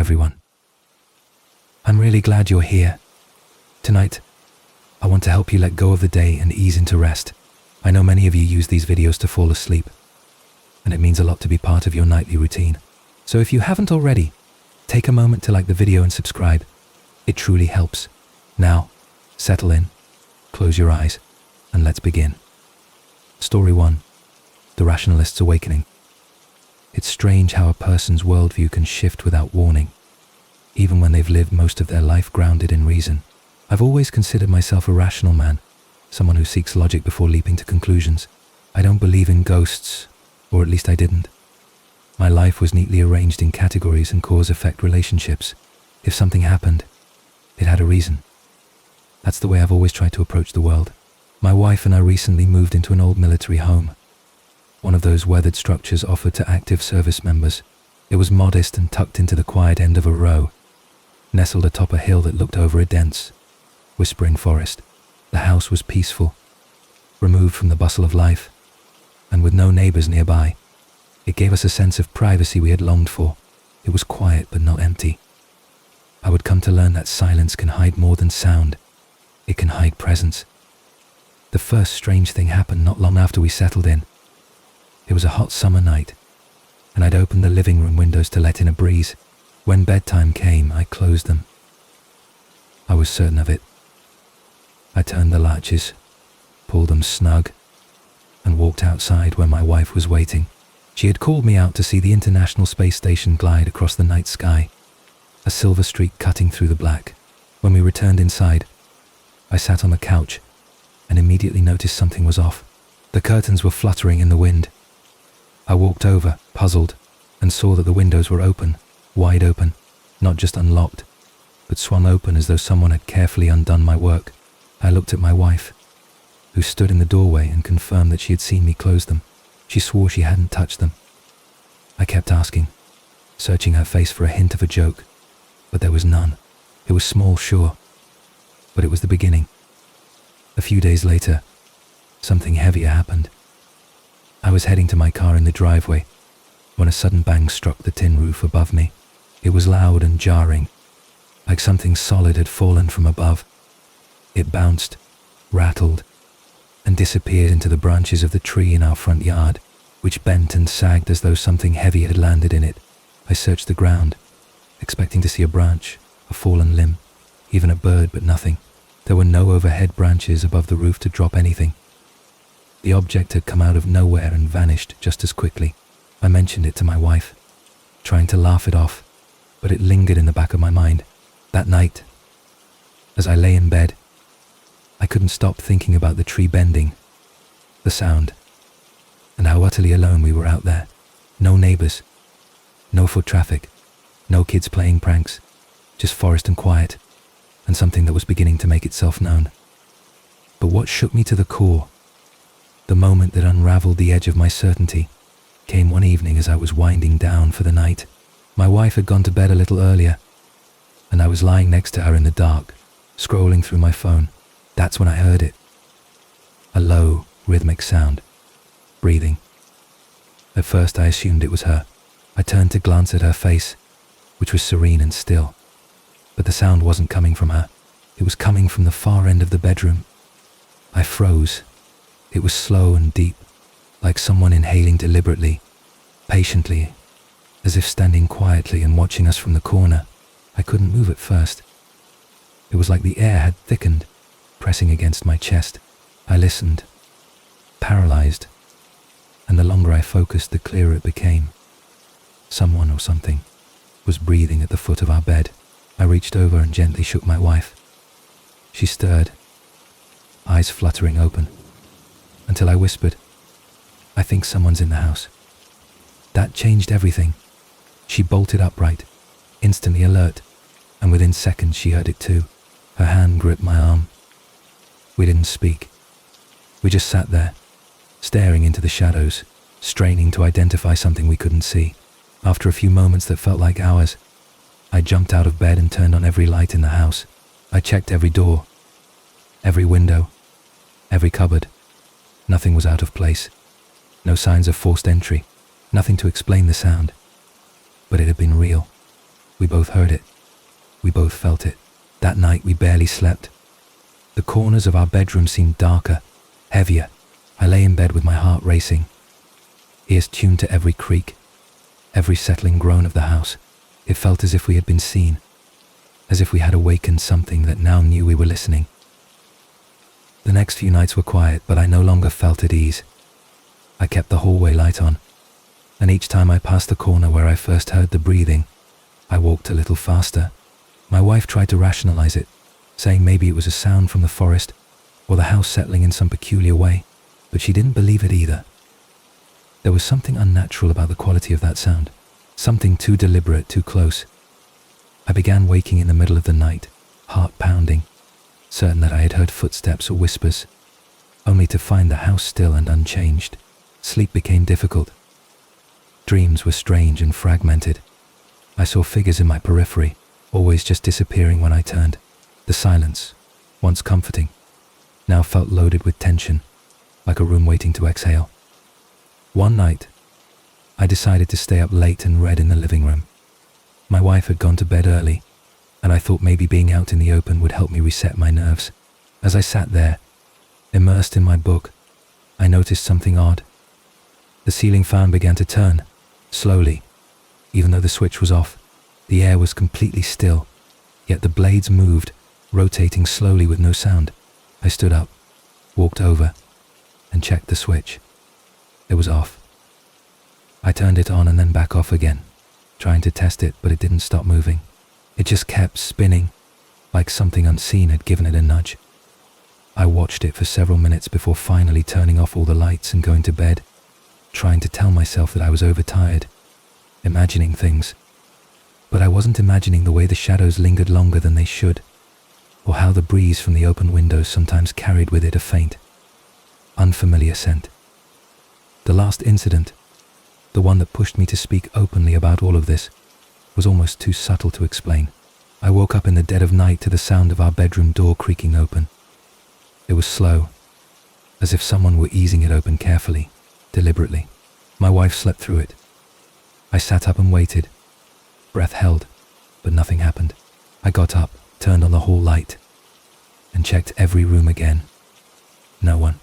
everyone. I'm really glad you're here. Tonight, I want to help you let go of the day and ease into rest. I know many of you use these videos to fall asleep, and it means a lot to be part of your nightly routine. So if you haven't already, take a moment to like the video and subscribe. It truly helps. Now, settle in, close your eyes, and let's begin. Story 1. The Rationalist's Awakening. It's strange how a person's worldview can shift without warning, even when they've lived most of their life grounded in reason. I've always considered myself a rational man, someone who seeks logic before leaping to conclusions. I don't believe in ghosts, or at least I didn't. My life was neatly arranged in categories and cause-effect relationships. If something happened, it had a reason. That's the way I've always tried to approach the world. My wife and I recently moved into an old military home, one of those weathered structures offered to active service members. It was modest and tucked into the quiet end of a row, nestled atop a hill that looked over a dense, whispering forest. The house was peaceful, removed from the bustle of life, and with no neighbors nearby. It gave us a sense of privacy we had longed for. It was quiet but not empty. I would come to learn that silence can hide more than sound. It can hide presence. The first strange thing happened not long after we settled in. It was a hot summer night, and I'd opened the living room windows to let in a breeze. When bedtime came, I closed them. I was certain of it. I turned the latches, pulled them snug, and walked outside where my wife was waiting. She had called me out to see the International Space Station glide across the night sky, a silver streak cutting through the black. When we returned inside, I sat on the couch and immediately noticed something was off. The curtains were fluttering in the wind. I walked over, puzzled, and saw that the windows were open, wide open, not just unlocked, but swung open as though someone had carefully undone my work. I looked at my wife, who stood in the doorway, and confirmed that she had seen me close them. She swore she hadn't touched them. I kept asking, searching her face for a hint of a joke, but there was none. It was small, sure, but it was the beginning. A few days later, something heavier happened. I was heading to my car in the driveway when a sudden bang struck the tin roof above me. It was loud and jarring, like something solid had fallen from above. It bounced, rattled, and disappeared into the branches of the tree in our front yard, which bent and sagged as though something heavy had landed in it. I searched the ground, expecting to see a branch, a fallen limb, even a bird, but nothing. There were no overhead branches above the roof to drop anything. The object had come out of nowhere and vanished just as quickly. I mentioned it to my wife, trying to laugh it off, but it lingered in the back of my mind. That night, as I lay in bed, I couldn't stop thinking about the tree bending, the sound, and how utterly alone we were out there. No neighbors, no foot traffic, no kids playing pranks, just forest and quiet, and something that was beginning to make itself known. But what shook me to the core, the moment that unraveled the edge of my certainty, came one evening as I was winding down for the night. My wife had gone to bed a little earlier, and I was lying next to her in the dark, scrolling through my phone. That's when I heard it. A low, rhythmic sound. Breathing. At first I assumed it was her. I turned to glance at her face, which was serene and still. But the sound wasn't coming from her. It was coming from the far end of the bedroom. I froze. It was slow and deep, like someone inhaling deliberately, patiently, as if standing quietly and watching us from the corner. I couldn't move at first. It was like the air had thickened, pressing against my chest. I listened, paralyzed, and the longer I focused, the clearer it became. Someone or something was breathing at the foot of our bed. I reached over and gently shook my wife. She stirred, eyes fluttering open, until I whispered, "I think someone's in the house." That changed everything. She bolted upright, instantly alert, and within seconds she heard it too. Her hand gripped my arm. We didn't speak. We just sat there, staring into the shadows, straining to identify something we couldn't see. After a few moments that felt like hours, I jumped out of bed and turned on every light in the house. I checked every door, every window, every cupboard. Nothing was out of place. No signs of forced entry. Nothing to explain the sound. But it had been real. We both heard it. We both felt it. That night we barely slept. The corners of our bedroom seemed darker, heavier. I lay in bed with my heart racing, ears tuned to every creak, every settling groan of the house. It felt as if we had been seen, as if we had awakened something that now knew we were listening. The next few nights were quiet, but I no longer felt at ease. I kept the hallway light on, and each time I passed the corner where I first heard the breathing, I walked a little faster. My wife tried to rationalize it, saying maybe it was a sound from the forest or the house settling in some peculiar way, but she didn't believe it either. There was something unnatural about the quality of that sound, something too deliberate, too close. I began waking in the middle of the night, heart pounding, certain that I had heard footsteps or whispers, only to find the house still and unchanged. Sleep became difficult. Dreams were strange and fragmented. I saw figures in my periphery, always just disappearing when I turned. The silence, once comforting, now felt loaded with tension, like a room waiting to exhale. One night, I decided to stay up late and read in the living room. My wife had gone to bed early, and I thought maybe being out in the open would help me reset my nerves. As I sat there, immersed in my book, I noticed something odd. The ceiling fan began to turn, slowly. Even though the switch was off, the air was completely still, yet the blades moved, rotating slowly with no sound. I stood up, walked over, and checked the switch. It was off. I turned it on and then back off again, trying to test it, but it didn't stop moving. It just kept spinning, like something unseen had given it a nudge. I watched it for several minutes before finally turning off all the lights and going to bed, trying to tell myself that I was overtired, imagining things. But I wasn't imagining the way the shadows lingered longer than they should, or how the breeze from the open windows sometimes carried with it a faint, unfamiliar scent. The last incident, the one that pushed me to speak openly about all of this, was almost too subtle to explain. I woke up in the dead of night to the sound of our bedroom door creaking open. It was slow, as if someone were easing it open carefully, deliberately. My wife slept through it. I sat up and waited, breath held, but nothing happened. I got up, turned on the hall light, and checked every room again. No one.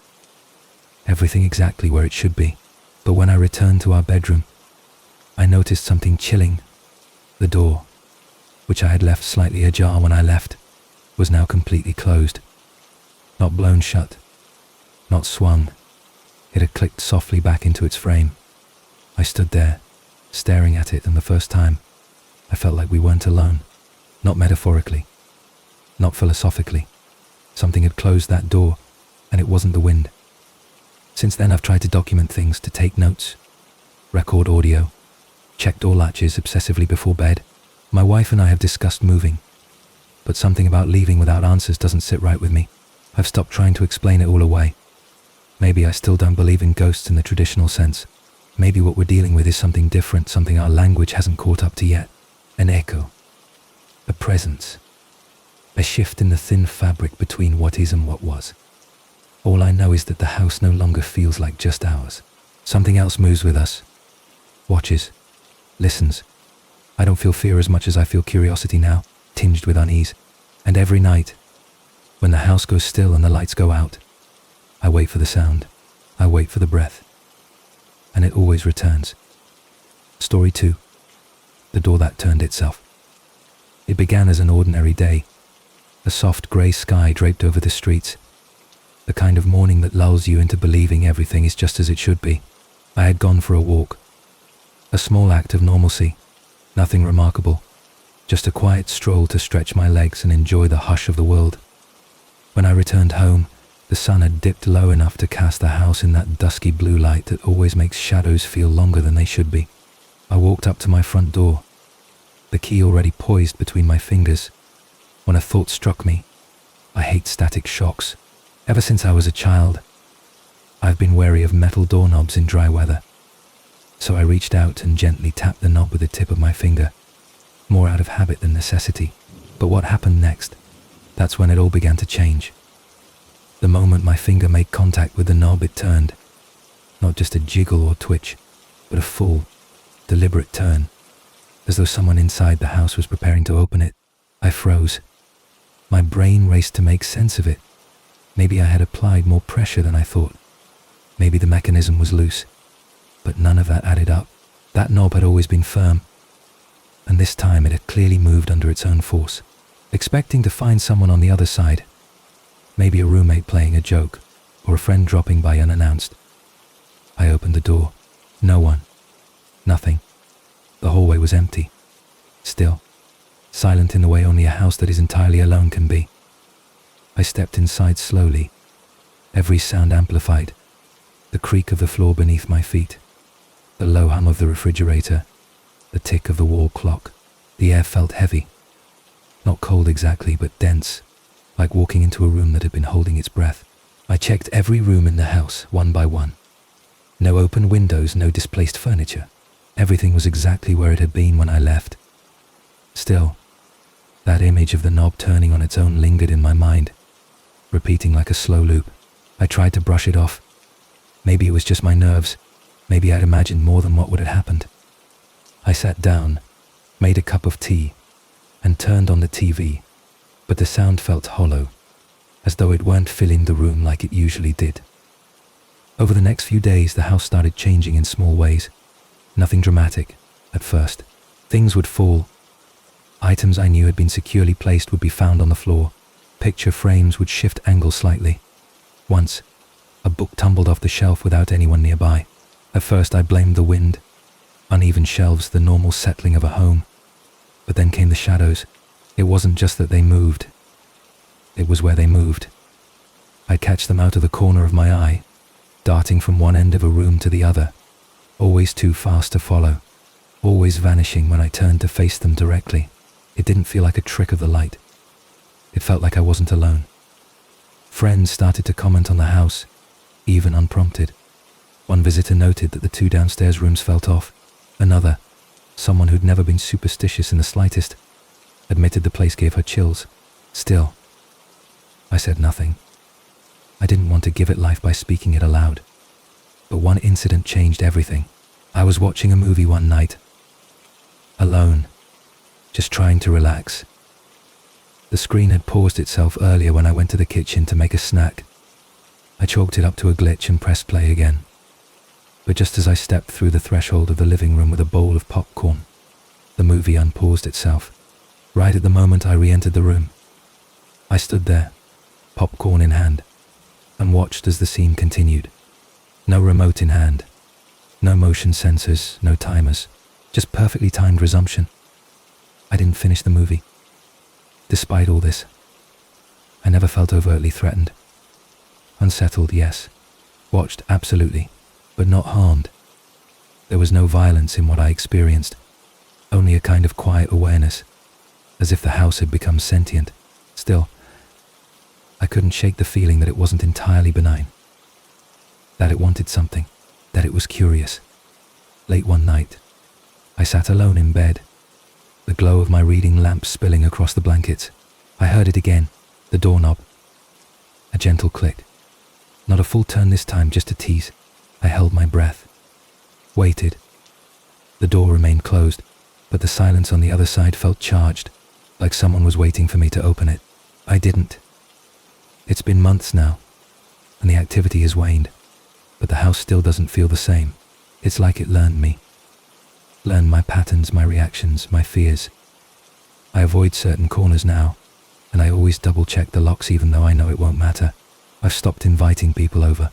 Everything exactly where it should be. But when I returned to our bedroom, I noticed something chilling. The door, which I had left slightly ajar when I left, was now completely closed. Not blown shut, not swung. It had clicked softly back into its frame. I stood there, staring at it, and the first time, I felt like we weren't alone. Not metaphorically, not philosophically. Something had closed that door, and it wasn't the wind. Since then, I've tried to document things, to take notes, record audio, check door latches obsessively before bed. My wife and I have discussed moving, but something about leaving without answers doesn't sit right with me. I've stopped trying to explain it all away. Maybe I still don't believe in ghosts in the traditional sense. Maybe what we're dealing with is something different, something our language hasn't caught up to yet. An echo, a presence, a shift in the thin fabric between what is and what was. All I know is that the house no longer feels like just ours. Something else moves with us, watches, listens. I don't feel fear as much as I feel curiosity now, tinged with unease. And every night, when the house goes still and the lights go out, I wait for the sound. I wait for the breath. And it always returns. Story 2. The door that turned itself. It began as an ordinary day. A soft grey sky draped over the streets. The kind of morning that lulls you into believing everything is just as it should be. I had gone for a walk. A small act of normalcy. Nothing remarkable. Just a quiet stroll to stretch my legs and enjoy the hush of the world. When I returned home, the sun had dipped low enough to cast the house in that dusky blue light that always makes shadows feel longer than they should be. I walked up to my front door, the key already poised between my fingers, when a thought struck me. I hate static shocks. Ever since I was a child, I've been wary of metal doorknobs in dry weather. So I reached out and gently tapped the knob with the tip of my finger, more out of habit than necessity. But what happened next? That's when it all began to change. The moment my finger made contact with the knob, it turned. Not just a jiggle or twitch, but a full, deliberate turn. as though someone inside the house was preparing to open it. I froze. My brain raced to make sense of it. Maybe I had applied more pressure than I thought. Maybe the mechanism was loose. But none of that added up. That knob had always been firm, and this time it had clearly moved under its own force. Expecting to find someone on the other side. Maybe a roommate playing a joke, or a friend dropping by unannounced. I opened the door. No one. Nothing. The hallway was empty. Still. Silent in the way only a house that is entirely alone can be. I stepped inside slowly. Every sound amplified. The creak of the floor beneath my feet. The low hum of the refrigerator. The tick of the wall clock. The air felt heavy. Not cold exactly, but dense, like walking into a room that had been holding its breath. I checked every room in the house, one by one. No open windows, no displaced furniture. Everything was exactly where it had been when I left. Still, that image of the knob turning on its own lingered in my mind, repeating like a slow loop. I tried to brush it off. Maybe it was just my nerves. Maybe I'd imagined more than what would have happened. I sat down, made a cup of tea, and turned on the TV, but the sound felt hollow, as though it weren't filling the room like it usually did. Over the next few days, the house started changing in small ways. Nothing dramatic, at first. Things would fall. Items I knew had been securely placed would be found on the floor. Picture frames would shift angle slightly. Once, a book tumbled off the shelf without anyone nearby. At first I blamed the wind. Uneven shelves, the normal settling of a home. But then came the shadows. It wasn't just that they moved. It was where they moved. I'd catch them out of the corner of my eye, darting from one end of a room to the other, always too fast to follow, always vanishing when I turned to face them directly. It didn't feel like a trick of the light. It felt like I wasn't alone. Friends started to comment on the house, even unprompted. One visitor noted that the 2 downstairs rooms felt off. Another, someone who'd never been superstitious in the slightest, admitted the place gave her chills. Still, I said nothing. I didn't want to give it life by speaking it aloud. But one incident changed everything. I was watching a movie one night, alone, just trying to relax. The screen had paused itself earlier when I went to the kitchen to make a snack. I chalked it up to a glitch and pressed play again. But just as I stepped through the threshold of the living room with a bowl of popcorn, the movie unpaused itself. Right at the moment I re-entered the room. I stood there, popcorn in hand, and watched as the scene continued. No remote in hand, no motion sensors, no timers, just perfectly timed resumption. I didn't finish the movie. Despite all this, I never felt overtly threatened. Unsettled, yes. Watched, absolutely, but not harmed. There was no violence in what I experienced, only a kind of quiet awareness, as if the house had become sentient. Still, I couldn't shake the feeling that it wasn't entirely benign, that it wanted something, that it was curious. Late one night, I sat alone in bed, the glow of my reading lamp spilling across the blankets. I heard it again, the doorknob. A gentle click. Not a full turn this time, just a tease. I held my breath. Waited. The door remained closed, but the silence on the other side felt charged, like someone was waiting for me to open it. I didn't. It's been months now, and the activity has waned, but the house still doesn't feel the same. It's like it learned me. Learned my patterns, my reactions, my fears. I avoid certain corners now, and I always double-check the locks even though I know it won't matter. I've stopped inviting people over.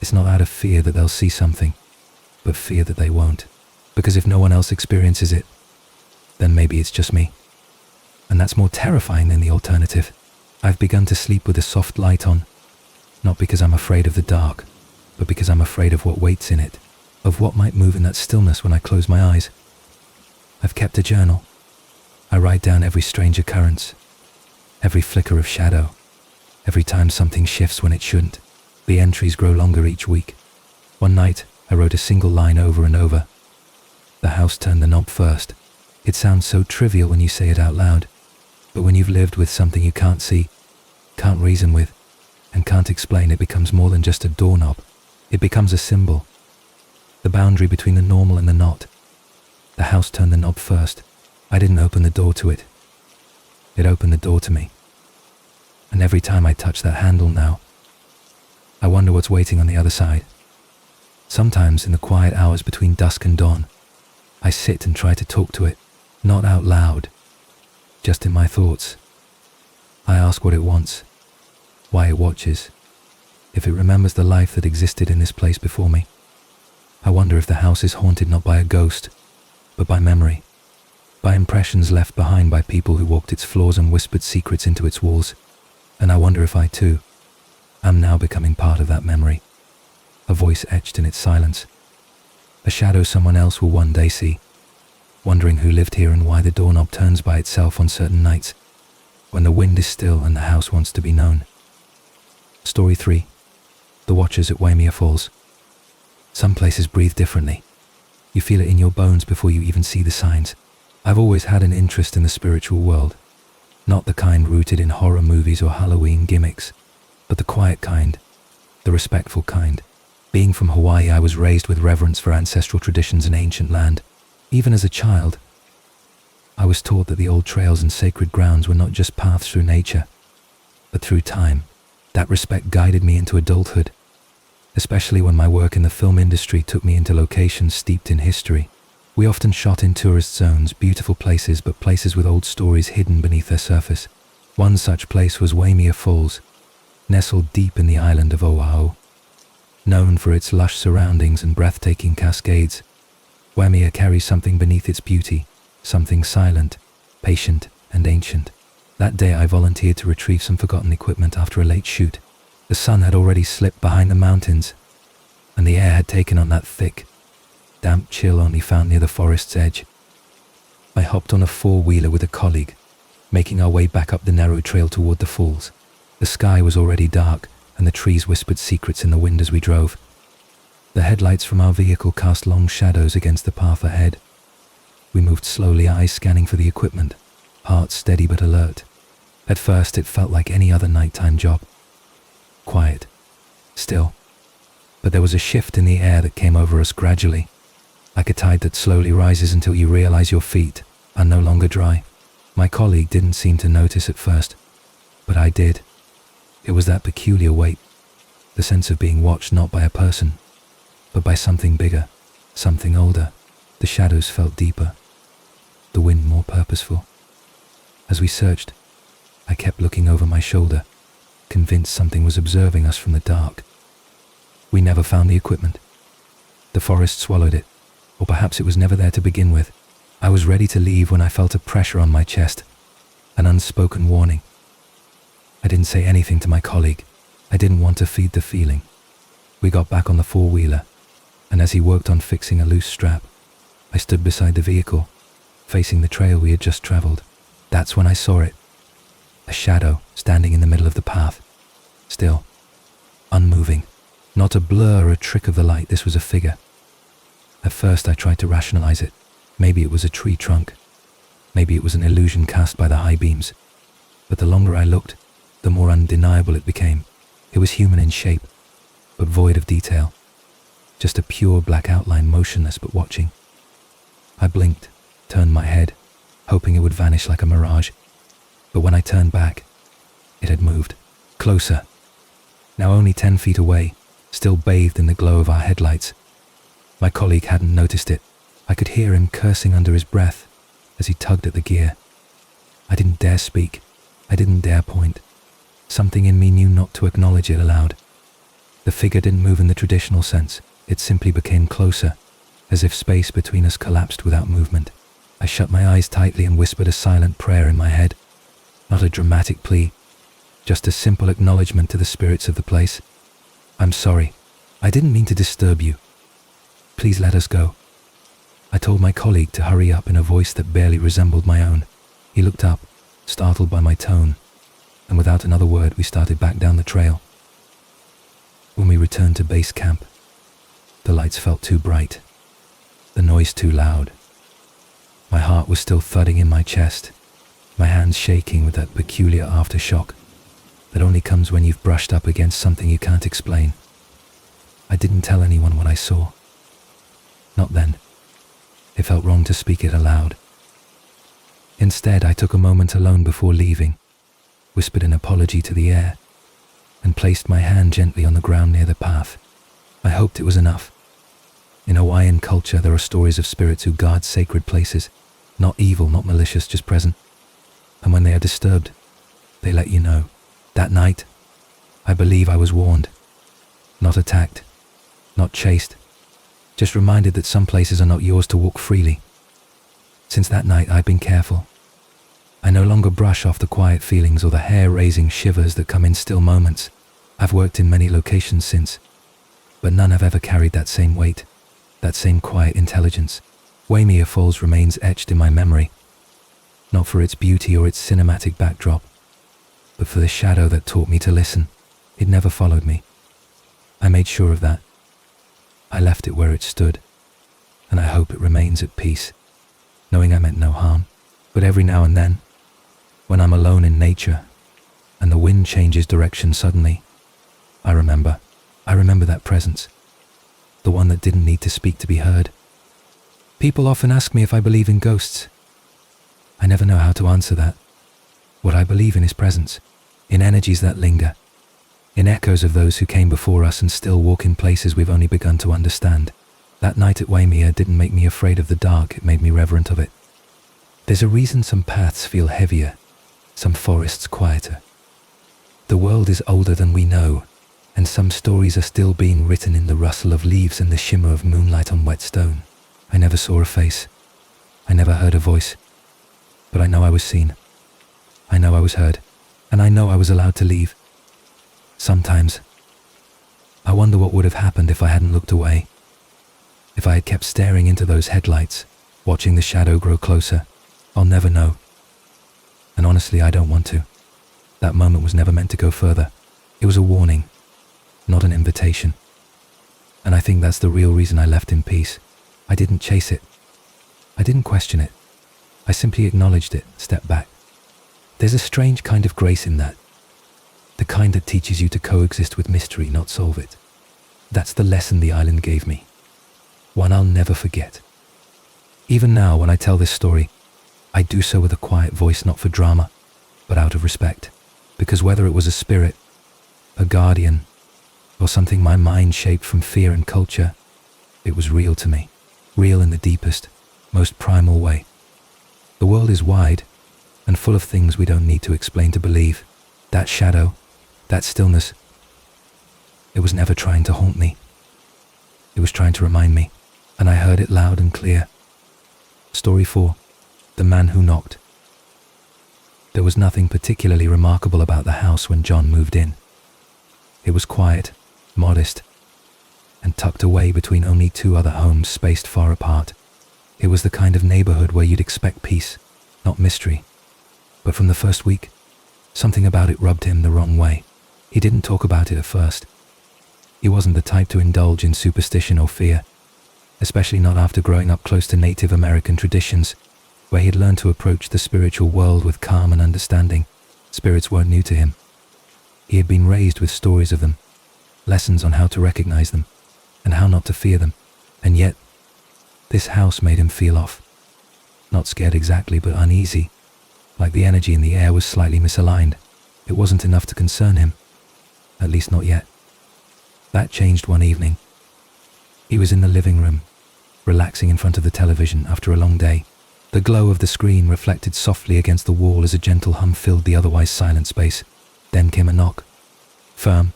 It's not out of fear that they'll see something, but fear that they won't. Because if no one else experiences it, then maybe it's just me. And that's more terrifying than the alternative. I've begun to sleep with a soft light on, not because I'm afraid of the dark, but because I'm afraid of what waits in it, of what might move in that stillness when I close my eyes. I've kept a journal. I write down every strange occurrence, every flicker of shadow, every time something shifts when it shouldn't. The entries grow longer each week. One night, I wrote a single line over and over. The house turned the knob first. It sounds so trivial when you say it out loud, but when you've lived with something you can't see, can't reason with, and can't explain, it becomes more than just a doorknob. It becomes a symbol, the boundary between the normal and the not. The house turned the knob first. I didn't open the door to it. It opened the door to me. And every time I touch that handle now, I wonder what's waiting on the other side. Sometimes in the quiet hours between dusk and dawn, I sit and try to talk to it, not out loud, just in my thoughts. I ask what it wants, why it watches, if it remembers the life that existed in this place before me. I wonder if the house is haunted not by a ghost, but by memory, by impressions left behind by people who walked its floors and whispered secrets into its walls. And I wonder if I too am now becoming part of that memory, a voice etched in its silence, a shadow someone else will one day see, wondering who lived here and why the doorknob turns by itself on certain nights, when the wind is still and the house wants to be known. Story 3. The Watchers at Waimea Falls. Some places breathe differently. You feel it in your bones before you even see the signs. I've always had an interest in the spiritual world, not the kind rooted in horror movies or Halloween gimmicks, but the quiet kind, the respectful kind. Being from Hawaii, I was raised with reverence for ancestral traditions and ancient land. Even as a child, I was taught that the old trails and sacred grounds were not just paths through nature, but through time. That respect guided me into adulthood, especially when my work in the film industry took me into locations steeped in history. We often shot in tourist zones, beautiful places, but places with old stories hidden beneath their surface. One such place was Waimea Falls, nestled deep in the island of Oahu. Known for its lush surroundings and breathtaking cascades, Waimea carries something beneath its beauty, something silent, patient, and ancient. That day I volunteered to retrieve some forgotten equipment after a late shoot. The sun had already slipped behind the mountains, and the air had taken on that thick, damp chill only found near the forest's edge. I hopped on a four-wheeler with a colleague, making our way back up the narrow trail toward the falls. The sky was already dark, and the trees whispered secrets in the wind as we drove. The headlights from our vehicle cast long shadows against the path ahead. We moved slowly, eyes scanning for the equipment, hearts steady but alert. At first it felt like any other nighttime job. Quiet, still, but there was a shift in the air that came over us gradually, like a tide that slowly rises until you realize your feet are no longer dry. My colleague didn't seem to notice at first, but I did. It was that peculiar weight, the sense of being watched not by a person, but by something bigger, something older. The shadows felt deeper, the wind more purposeful. As we searched, I kept looking over my shoulder, convinced something was observing us from the dark. We never found the equipment. The forest swallowed it, or perhaps it was never there to begin with. I was ready to leave when I felt a pressure on my chest, an unspoken warning. I didn't say anything to my colleague. I didn't want to feed the feeling. We got back on the four-wheeler, and as he worked on fixing a loose strap, I stood beside the vehicle, facing the trail we had just traveled. That's when I saw it. A shadow standing in the middle of the path. Still, unmoving. Not a blur or a trick of the light, this was a figure. At first I tried to rationalize it. Maybe it was a tree trunk. Maybe it was an illusion cast by the high beams. But the longer I looked, the more undeniable it became. It was human in shape, but void of detail. Just a pure black outline, motionless but watching. I blinked, turned my head, hoping it would vanish like a mirage. But when I turned back, it had moved. Closer. Now only 10 feet away, still bathed in the glow of our headlights. My colleague hadn't noticed it. I could hear him cursing under his breath as he tugged at the gear. I didn't dare speak. I didn't dare point. Something in me knew not to acknowledge it aloud. The figure didn't move in the traditional sense. It simply became closer, as if space between us collapsed without movement. I shut my eyes tightly and whispered a silent prayer in my head. Not a dramatic plea, just a simple acknowledgement to the spirits of the place. I'm sorry. I didn't mean to disturb you. Please let us go. I told my colleague to hurry up in a voice that barely resembled my own. He looked up, startled by my tone, and without another word we started back down the trail. When we returned to base camp, the lights felt too bright, the noise too loud. My heart was still thudding in my chest, my hands shaking with that peculiar aftershock that only comes when you've brushed up against something you can't explain. I didn't tell anyone what I saw. Not then. It felt wrong to speak it aloud. Instead, I took a moment alone before leaving, whispered an apology to the air, and placed my hand gently on the ground near the path. I hoped it was enough. In Hawaiian culture, there are stories of spirits who guard sacred places, not evil, not malicious, just present. And when they are disturbed, they let you know. That night, I believe I was warned. Not attacked, not chased, just reminded that some places are not yours to walk freely. Since that night, I've been careful. I no longer brush off the quiet feelings or the hair-raising shivers that come in still moments. I've worked in many locations since, but none have ever carried that same weight, that same quiet intelligence. Waimea Falls remains etched in my memory, not for its beauty or its cinematic backdrop, but for the shadow that taught me to listen. It never followed me. I made sure of that. I left it where it stood, and I hope it remains at peace, knowing I meant no harm. But every now and then, when I'm alone in nature, and the wind changes direction suddenly, I remember that presence, the one that didn't need to speak to be heard. People often ask me if I believe in ghosts. I never know how to answer that. What I believe in is presence, in energies that linger, in echoes of those who came before us and still walk in places we've only begun to understand. That night at Waimea didn't make me afraid of the dark, it made me reverent of it. There's a reason some paths feel heavier, some forests quieter. The world is older than we know, and some stories are still being written in the rustle of leaves and the shimmer of moonlight on wet stone. I never saw a face. I never heard a voice. But I know I was seen. I know I was heard. And I know I was allowed to leave. Sometimes, I wonder what would have happened if I hadn't looked away. If I had kept staring into those headlights, watching the shadow grow closer. I'll never know. And honestly, I don't want to. That moment was never meant to go further. It was a warning, not an invitation. And I think that's the real reason I left in peace. I didn't chase it. I didn't question it. I simply acknowledged it, stepped back. There's a strange kind of grace in that. The kind that teaches you to coexist with mystery, not solve it. That's the lesson the island gave me. One I'll never forget. Even now, when I tell this story, I do so with a quiet voice, not for drama, but out of respect. Because whether it was a spirit, a guardian, or something my mind shaped from fear and culture, it was real to me. Real in the deepest, most primal way. The world is wide and full of things we don't need to explain to believe. That shadow, that stillness, it was never trying to haunt me. It was trying to remind me, and I heard it loud and clear. Story 4. The Man Who Knocked. There was nothing particularly remarkable about the house when John moved in. It was quiet, modest, and tucked away between only 2 other homes spaced far apart. It was the kind of neighborhood where you'd expect peace, not mystery. But from the first week, something about it rubbed him the wrong way. He didn't talk about it at first. He wasn't the type to indulge in superstition or fear, especially not after growing up close to Native American traditions, where he had learned to approach the spiritual world with calm and understanding. Spirits weren't new to him. He had been raised with stories of them, lessons on how to recognize them, and how not to fear them. And yet, this house made him feel off. Not scared exactly, but uneasy, like the energy in the air was slightly misaligned. It wasn't enough to concern him, at least not yet. That changed one evening. He was in the living room, relaxing in front of the television after a long day. The glow of the screen reflected softly against the wall as a gentle hum filled the otherwise silent space. Then came a knock. Firm,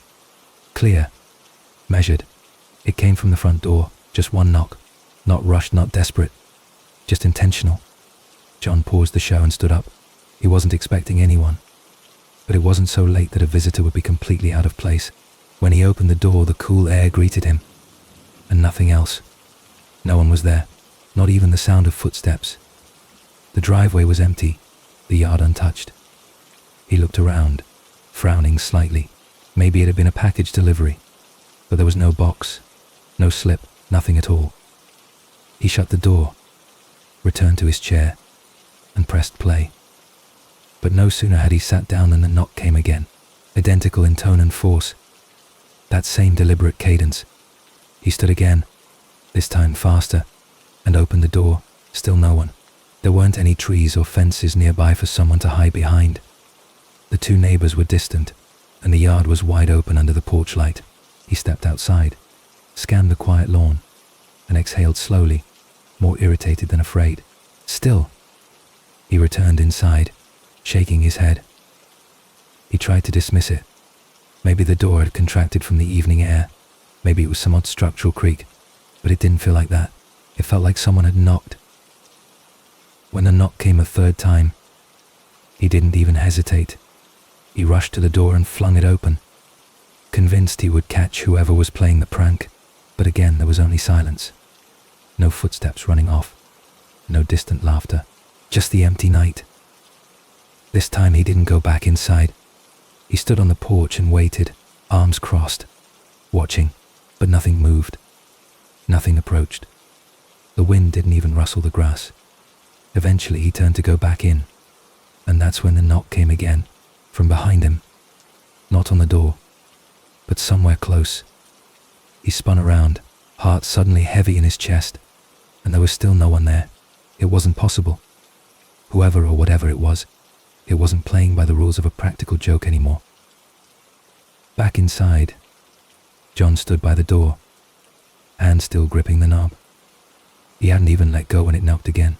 clear, measured. It came from the front door, just one knock. Not rushed, not desperate, just intentional. John paused the show and stood up. He wasn't expecting anyone, but it wasn't so late that a visitor would be completely out of place. When he opened the door, the cool air greeted him, and nothing else. No one was there, not even the sound of footsteps. The driveway was empty, the yard untouched. He looked around, frowning slightly. Maybe it had been a package delivery, but there was no box, no slip, nothing at all. He shut the door, returned to his chair, and pressed play. But no sooner had he sat down than the knock came again, identical in tone and force. That same deliberate cadence. He stood again, this time faster, and opened the door. Still no one. There weren't any trees or fences nearby for someone to hide behind. The two neighbors were distant, and the yard was wide open under the porch light. He stepped outside, scanned the quiet lawn, and exhaled slowly, more irritated than afraid. Still, he returned inside, shaking his head. He tried to dismiss it. Maybe the door had contracted from the evening air. Maybe it was some odd structural creak, but it didn't feel like that. It felt like someone had knocked. When the knock came a third time, he didn't even hesitate. He rushed to the door and flung it open, convinced he would catch whoever was playing the prank. But again, there was only silence. No footsteps running off, no distant laughter, just the empty night. This time he didn't go back inside. He stood on the porch and waited, arms crossed, watching, but nothing moved. Nothing approached. The wind didn't even rustle the grass. Eventually he turned to go back in, and that's when the knock came again, from behind him. Not on the door, but somewhere close. He spun around, heart suddenly heavy in his chest, and there was still no one there. It wasn't possible. Whoever or whatever it wasn't playing by the rules of a practical joke anymore. Back inside, John stood by the door, hand still gripping the knob. He hadn't even let go when it knocked again,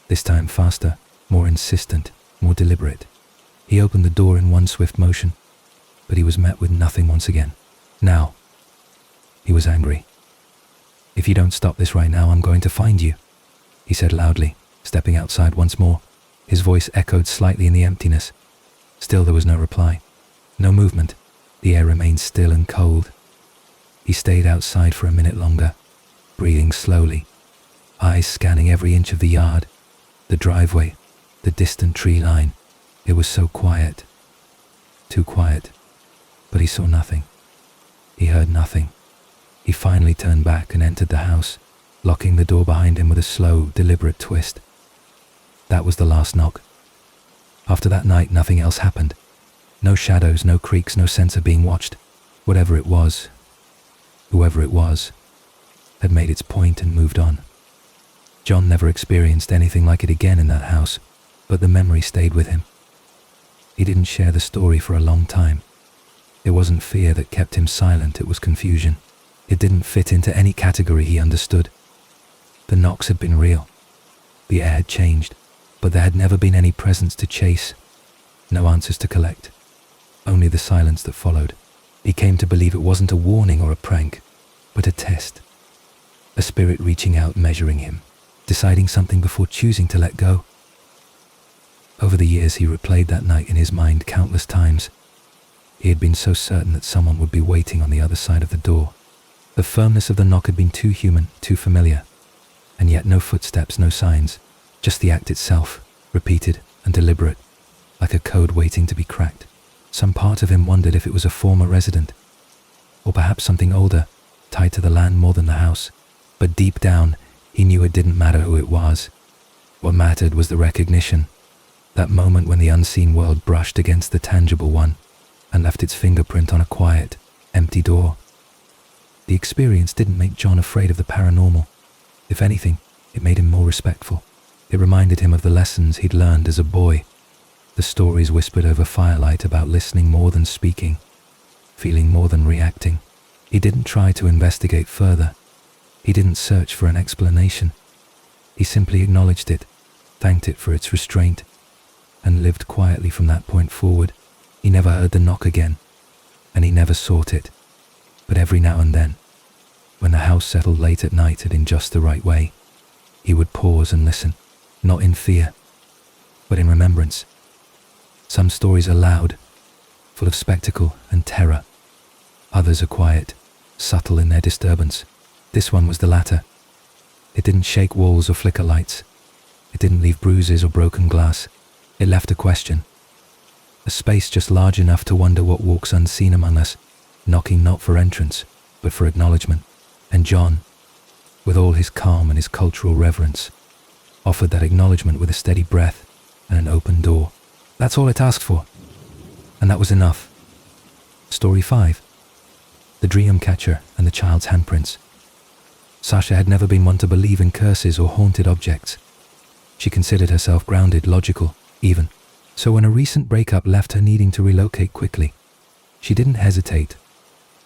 this time faster, more insistent, more deliberate. He opened the door in one swift motion, but he was met with nothing once again. Now, he was angry. "If you don't stop this right now, I'm going to find you," he said loudly, stepping outside once more. His voice echoed slightly in the emptiness. Still there was no reply, no movement. The air remained still and cold. He stayed outside for a minute longer, breathing slowly, eyes scanning every inch of the yard, the driveway, the distant tree line. It was so quiet, too quiet, but he saw nothing. He heard nothing. He finally turned back and entered the house, locking the door behind him with a slow, deliberate twist. That was the last knock. After that night, nothing else happened. No shadows, no creaks, no sense of being watched. Whatever it was, whoever it was, had made its point and moved on. John never experienced anything like it again in that house, but the memory stayed with him. He didn't share the story for a long time. It wasn't fear that kept him silent, it was confusion. It didn't fit into any category he understood. The knocks had been real. The air had changed, but there had never been any presence to chase, no answers to collect, only the silence that followed. He came to believe it wasn't a warning or a prank, but a test. A spirit reaching out, measuring him, deciding something before choosing to let go. Over the years he replayed that night in his mind countless times. He had been so certain that someone would be waiting on the other side of the door. The firmness of the knock had been too human, too familiar, and yet no footsteps, no signs, just the act itself, repeated and deliberate, like a code waiting to be cracked. Some part of him wondered if it was a former resident, or perhaps something older, tied to the land more than the house. But deep down, he knew it didn't matter who it was. What mattered was the recognition, that moment when the unseen world brushed against the tangible one and left its fingerprint on a quiet, empty door. The experience didn't make John afraid of the paranormal. If anything, it made him more respectful. It reminded him of the lessons he'd learned as a boy, the stories whispered over firelight about listening more than speaking, feeling more than reacting. He didn't try to investigate further. He didn't search for an explanation. He simply acknowledged it, thanked it for its restraint, and lived quietly from that point forward. He never heard the knock again, and he never sought it. But every now and then, when the house settled late at night and in just the right way, he would pause and listen, not in fear, but in remembrance. Some stories are loud, full of spectacle and terror. Others are quiet, subtle in their disturbance. This one was the latter. It didn't shake walls or flicker lights. It didn't leave bruises or broken glass. It left a question. A space just large enough to wonder what walks unseen among us, knocking not for entrance, but for acknowledgement. And John, with all his calm and his cultural reverence, offered that acknowledgement with a steady breath and an open door. That's all it asked for, and that was enough. Story 5. The Dream Catcher and the Child's Handprints. Sasha had never been one to believe in curses or haunted objects. She considered herself grounded, logical, even. So when a recent breakup left her needing to relocate quickly, she didn't hesitate.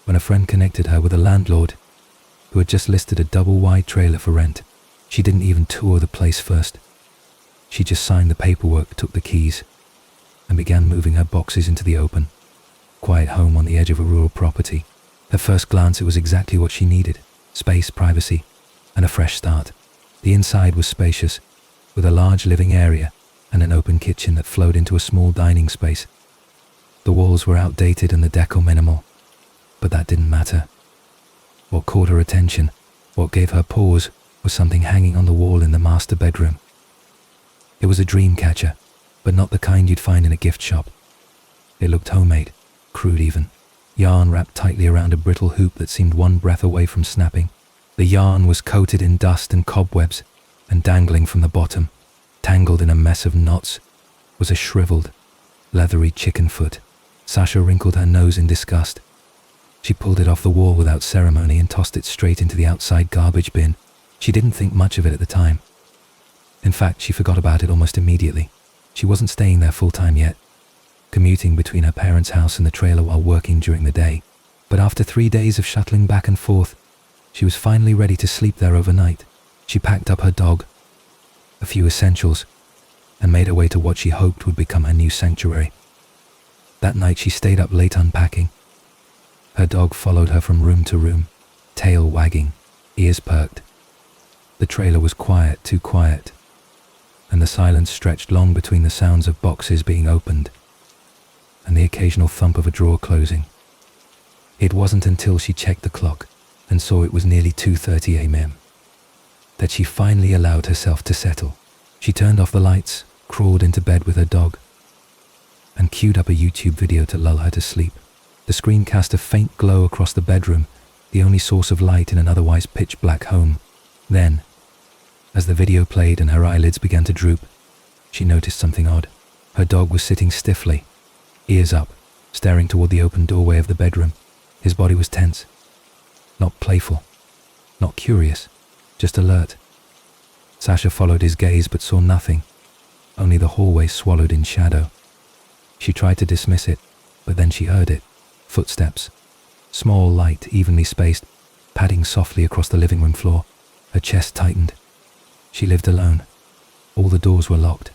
When a friend connected her with a landlord who had just listed a double-wide trailer for rent, she didn't even tour the place first. She just signed the paperwork, took the keys, and began moving her boxes into the open, quiet home on the edge of a rural property. At first glance, it was exactly what she needed: space, privacy, and a fresh start. The inside was spacious, with a large living area and an open kitchen that flowed into a small dining space. The walls were outdated and the decor minimal, but that didn't matter. What caught her attention, what gave her pause, was something hanging on the wall in the master bedroom. It was a dream catcher, but not the kind you'd find in a gift shop. It looked homemade, crude even. Yarn wrapped tightly around a brittle hoop that seemed one breath away from snapping. The yarn was coated in dust and cobwebs, and dangling from the bottom, tangled in a mess of knots, was a shriveled, leathery chicken foot. Sasha wrinkled her nose in disgust. She pulled it off the wall without ceremony and tossed it straight into the outside garbage bin. She didn't think much of it at the time. In fact, she forgot about it almost immediately. She wasn't staying there full-time yet, commuting between her parents' house and the trailer while working during the day. But after 3 days of shuttling back and forth, she was finally ready to sleep there overnight. She packed up her dog, a few essentials, and made her way to what she hoped would become her new sanctuary. That night she stayed up late unpacking. Her dog followed her from room to room, tail wagging, ears perked. The trailer was quiet, too quiet, and the silence stretched long between the sounds of boxes being opened and the occasional thump of a drawer closing. It wasn't until she checked the clock and saw it was nearly 2:30 a.m. that she finally allowed herself to settle. She turned off the lights, crawled into bed with her dog, and queued up a YouTube video to lull her to sleep. The screen cast a faint glow across the bedroom, the only source of light in an otherwise pitch-black home. Then, as the video played and her eyelids began to droop, she noticed something odd. Her dog was sitting stiffly, ears up, staring toward the open doorway of the bedroom. His body was tense. Not playful, not curious, just alert. Sasha followed his gaze but saw nothing, only the hallway swallowed in shadow. She tried to dismiss it, but then she heard it. Footsteps, small, light, evenly spaced, padding softly across the living room floor. Her chest tightened. She lived alone. All the doors were locked,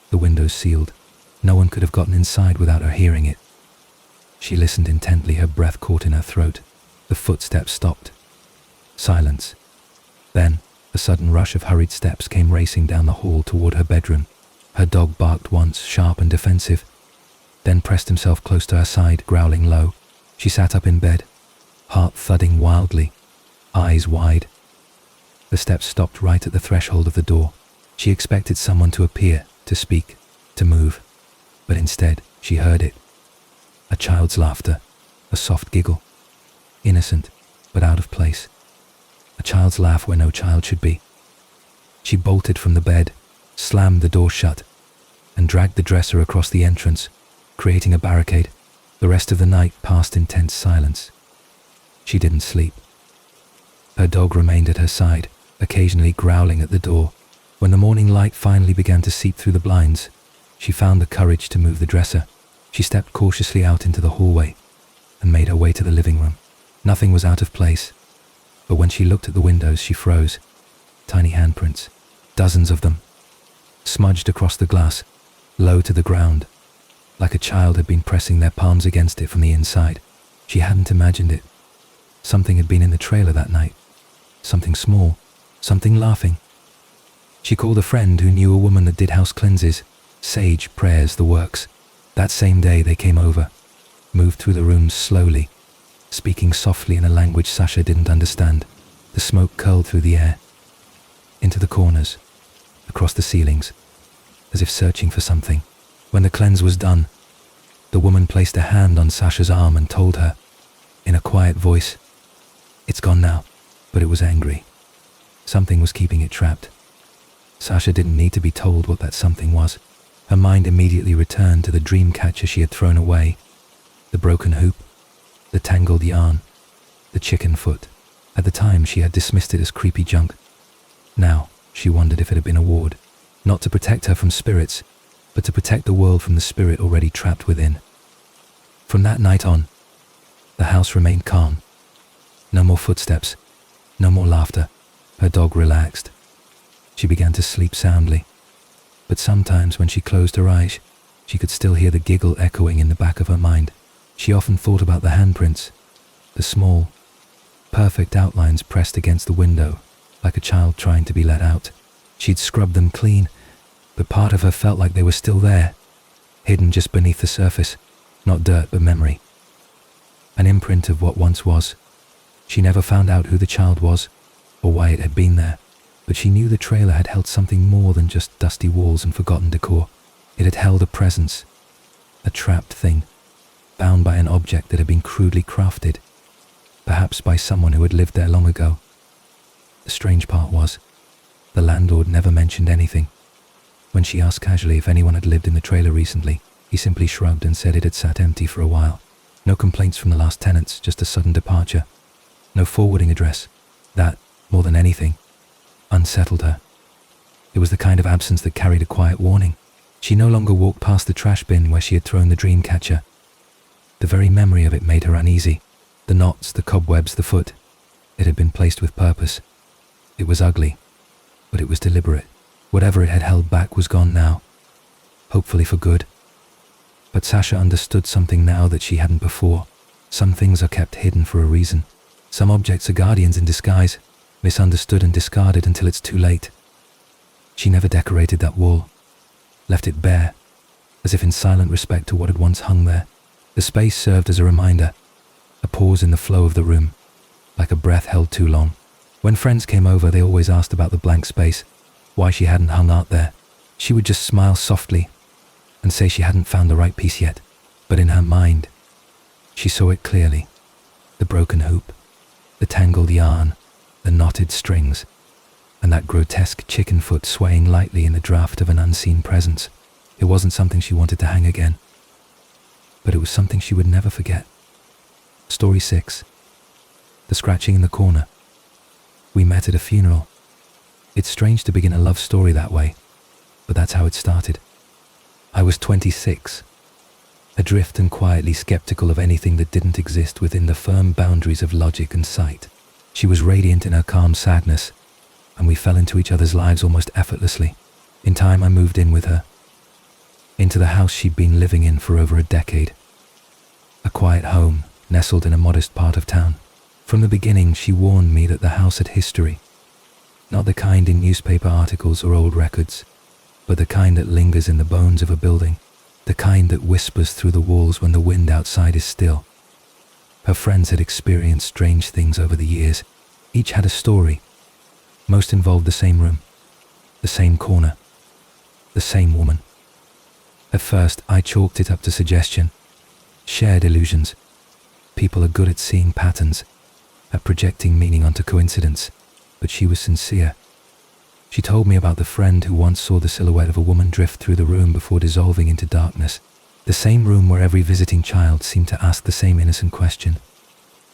the windows sealed. No one could have gotten inside without her hearing it. She listened intently, her breath caught in her throat. The footsteps stopped. Silence. Then, a sudden rush of hurried steps came racing down the hall toward her bedroom. Her dog barked once, sharp and defensive, then pressed himself close to her side, growling low. She sat up in bed, heart thudding wildly, eyes wide. The steps stopped right at the threshold of the door. She expected someone to appear, to speak, to move, but instead she heard it. A child's laughter, a soft giggle, innocent but out of place. A child's laugh where no child should be. She bolted from the bed, slammed the door shut, and dragged the dresser across the entrance, creating a barricade. The rest of the night passed in tense silence. She didn't sleep. Her dog remained at her side, occasionally growling at the door. When the morning light finally began to seep through the blinds, she found the courage to move the dresser. She stepped cautiously out into the hallway and made her way to the living room. Nothing was out of place, but when she looked at the windows, she froze. Tiny handprints, dozens of them, smudged across the glass, low to the ground, like a child had been pressing their palms against it from the inside. She hadn't imagined it. Something had been in the trailer that night. Something small, something laughing. She called a friend who knew a woman that did house cleanses, sage, prayers, the works. That same day they came over, moved through the rooms slowly, speaking softly in a language Sasha didn't understand. The smoke curled through the air, into the corners, across the ceilings, as if searching for something. When the cleanse was done, the woman placed a hand on Sasha's arm and told her, in a quiet voice, "It's gone now," but it was angry. Something was keeping it trapped. Sasha didn't need to be told what that something was. Her mind immediately returned to the dream catcher she had thrown away, the broken hoop, the tangled yarn, the chicken foot. At the time, she had dismissed it as creepy junk. Now, she wondered if it had been a ward, not to protect her from spirits, but to protect the world from the spirit already trapped within. From that night on, the house remained calm. No more footsteps, no more laughter. Her dog relaxed. She began to sleep soundly, but sometimes when she closed her eyes, she could still hear the giggle echoing in the back of her mind. She often thought about the handprints, the small, perfect outlines pressed against the window, like a child trying to be let out. She'd scrubbed them clean, but part of her felt like they were still there, hidden just beneath the surface, not dirt but memory. An imprint of what once was. She never found out who the child was, or why it had been there, but she knew the trailer had held something more than just dusty walls and forgotten decor. It had held a presence, a trapped thing, bound by an object that had been crudely crafted, perhaps by someone who had lived there long ago. The strange part was, the landlord never mentioned anything. When she asked casually if anyone had lived in the trailer recently, he simply shrugged and said it had sat empty for a while. No complaints from the last tenants, just a sudden departure. No forwarding address. That, more than anything, unsettled her. It was the kind of absence that carried a quiet warning. She no longer walked past the trash bin where she had thrown the dream catcher. The very memory of it made her uneasy. The knots, the cobwebs, the foot. It had been placed with purpose. It was ugly, but it was deliberate. Whatever it had held back was gone now, hopefully for good. But Sasha understood something now that she hadn't before. Some things are kept hidden for a reason. Some objects are guardians in disguise, misunderstood and discarded until it's too late. She never decorated that wall, left it bare, as if in silent respect to what had once hung there. The space served as a reminder, a pause in the flow of the room, like a breath held too long. When friends came over, they always asked about the blank space, why she hadn't hung art there. She would just smile softly and say she hadn't found the right piece yet. But in her mind, she saw it clearly. The broken hoop, the tangled yarn, the knotted strings, and that grotesque chicken foot swaying lightly in the draft of an unseen presence. It wasn't something she wanted to hang again, but it was something she would never forget. Story 6. The scratching in the corner. We met at a funeral. It's strange to begin a love story that way, but that's how it started. I was 26, adrift and quietly skeptical of anything that didn't exist within the firm boundaries of logic and sight. She was radiant in her calm sadness, and we fell into each other's lives almost effortlessly. In time, I moved in with her, into the house she'd been living in for over a decade. A quiet home, nestled in a modest part of town. From the beginning, she warned me that the house had history. Not the kind in newspaper articles or old records, but the kind that lingers in the bones of a building, the kind that whispers through the walls when the wind outside is still. Her friends had experienced strange things over the years. Each had a story. Most involved the same room, the same corner, the same woman. At first, I chalked it up to suggestion, shared illusions. People are good at seeing patterns, at projecting meaning onto coincidence, but she was sincere. She told me about the friend who once saw the silhouette of a woman drift through the room before dissolving into darkness. The same room where every visiting child seemed to ask the same innocent question.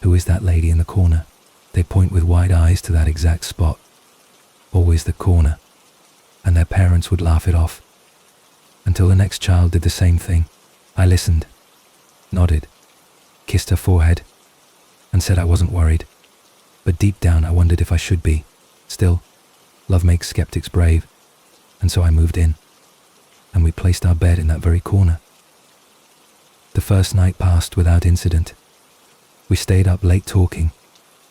Who is that lady in the corner? They point with wide eyes to that exact spot. Always the corner. And their parents would laugh it off. Until the next child did the same thing. I listened, nodded, kissed her forehead, and said I wasn't worried. But deep down I wondered if I should be. Still, love makes skeptics brave, and so I moved in, and we placed our bed in that very corner. The first night passed without incident. We stayed up late talking,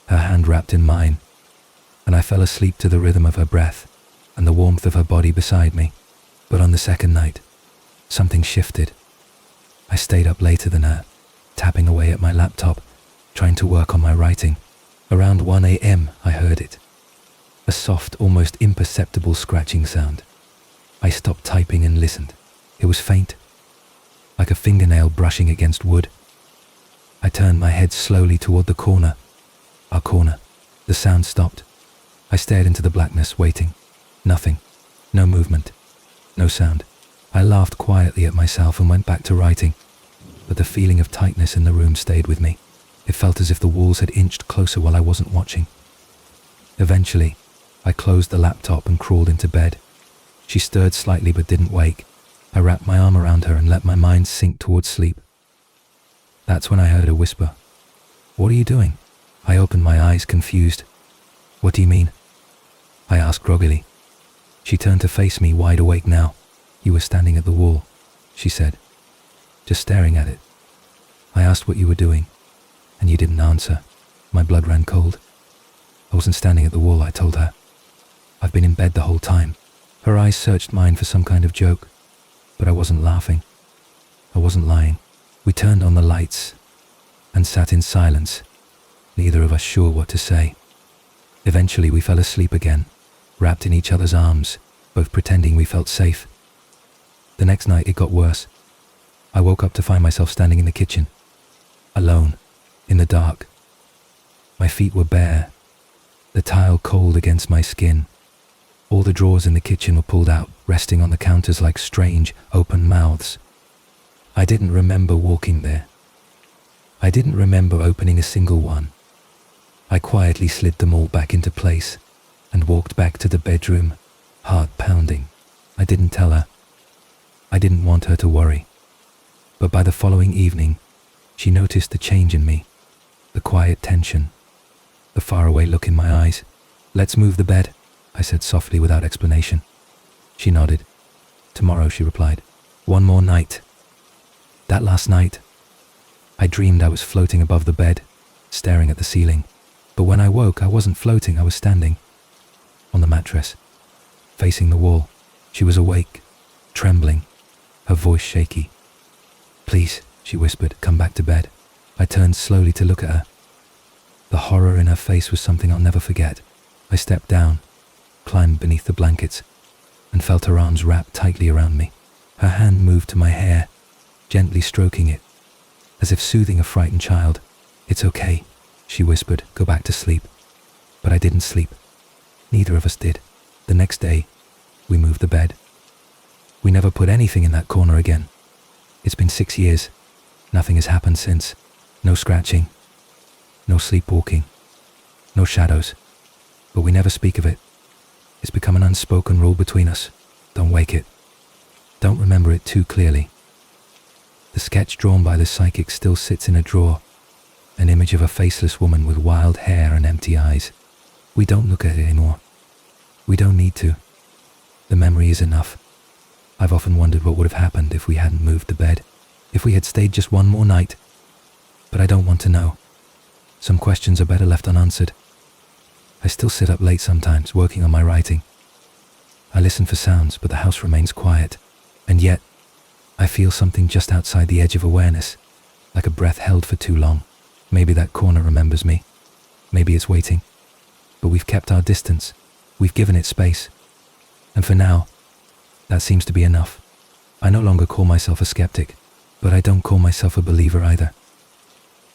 her hand wrapped in mine, and I fell asleep to the rhythm of her breath and the warmth of her body beside me. But on the second night, something shifted. I stayed up later than her, tapping away at my laptop, trying to work on my writing. Around 1 a.m. I heard it. A soft, almost imperceptible scratching sound. I stopped typing and listened. It was faint, like a fingernail brushing against wood. I turned my head slowly toward the corner. Our corner. The sound stopped. I stared into the blackness, waiting. Nothing. No movement. No sound. I laughed quietly at myself and went back to writing, but the feeling of tightness in the room stayed with me. It felt as if the walls had inched closer while I wasn't watching. Eventually, I closed the laptop and crawled into bed, She stirred slightly but didn't wake. I wrapped my arm around her and let my mind sink towards sleep. That's when I heard her whisper, "What are you doing?" I opened my eyes, confused. "What do you mean?" I asked groggily. She turned to face me, wide awake now. "You were standing at the wall," she said, "just staring at it. I asked what you were doing, and you didn't answer." My blood ran cold. "I wasn't standing at the wall," I told her. "I've been in bed the whole time." Her eyes searched mine for some kind of joke, but I wasn't laughing. I wasn't lying. We turned on the lights and sat in silence, neither of us sure what to say. Eventually we fell asleep again, wrapped in each other's arms, both pretending we felt safe. The next night it got worse. I woke up to find myself standing in the kitchen, alone, in the dark. My feet were bare, the tile cold against my skin. All the drawers in the kitchen were pulled out, resting on the counters like strange, open mouths. I didn't remember walking there. I didn't remember opening a single one. I quietly slid them all back into place and walked back to the bedroom, heart pounding. I didn't tell her. I didn't want her to worry. But by the following evening, she noticed the change in me, the quiet tension, the faraway look in my eyes. "Let's move the bed," I said softly without explanation. She nodded. "Tomorrow," she replied. "One more night." That last night, I dreamed I was floating above the bed, staring at the ceiling. But when I woke, I wasn't floating, I was standing on the mattress, facing the wall. She was awake, trembling, her voice shaky. "Please," she whispered, "come back to bed." I turned slowly to look at her. The horror in her face was something I'll never forget. I stepped down, climbed beneath the blankets, and felt her arms wrapped tightly around me. Her hand moved to my hair, gently stroking it, as if soothing a frightened child. "It's okay," she whispered, "go back to sleep." But I didn't sleep. Neither of us did. The next day, we moved the bed. We never put anything in that corner again. It's been 6 years. Nothing has happened since. No scratching, no sleepwalking, no shadows. But we never speak of it. It's become an unspoken rule between us. Don't wake it. Don't remember it too clearly. The sketch drawn by the psychic still sits in a drawer, an image of a faceless woman with wild hair and empty eyes. We don't look at it anymore. We don't need to. The memory is enough. I've often wondered what would have happened if we hadn't moved the bed, if we had stayed just one more night. But I don't want to know. Some questions are better left unanswered. I still sit up late sometimes, working on my writing. I listen for sounds, but the house remains quiet. And yet, I feel something just outside the edge of awareness, like a breath held for too long. Maybe that corner remembers me. Maybe it's waiting. But we've kept our distance. We've given it space. And for now, that seems to be enough. I no longer call myself a skeptic, but I don't call myself a believer either.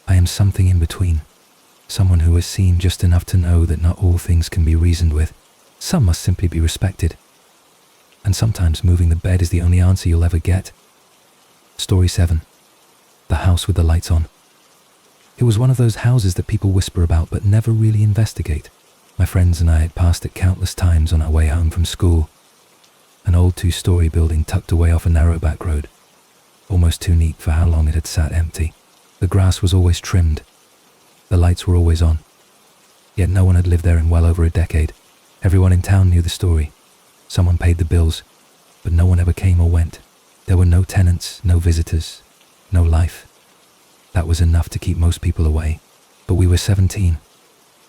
I am something in between. Someone who has seen just enough to know that not all things can be reasoned with. Some must simply be respected. And sometimes moving the bed is the only answer you'll ever get. Story 7. The house with the lights on. It was one of those houses that people whisper about but never really investigate. My friends and I had passed it countless times on our way home from school. An old 2-story building tucked away off a narrow back road. Almost too neat for how long it had sat empty. The grass was always trimmed. The lights were always on. Yet no one had lived there in well over a decade. Everyone in town knew the story. Someone paid the bills, but no one ever came or went. There were no tenants, no visitors, no life. That was enough to keep most people away. But we were 17,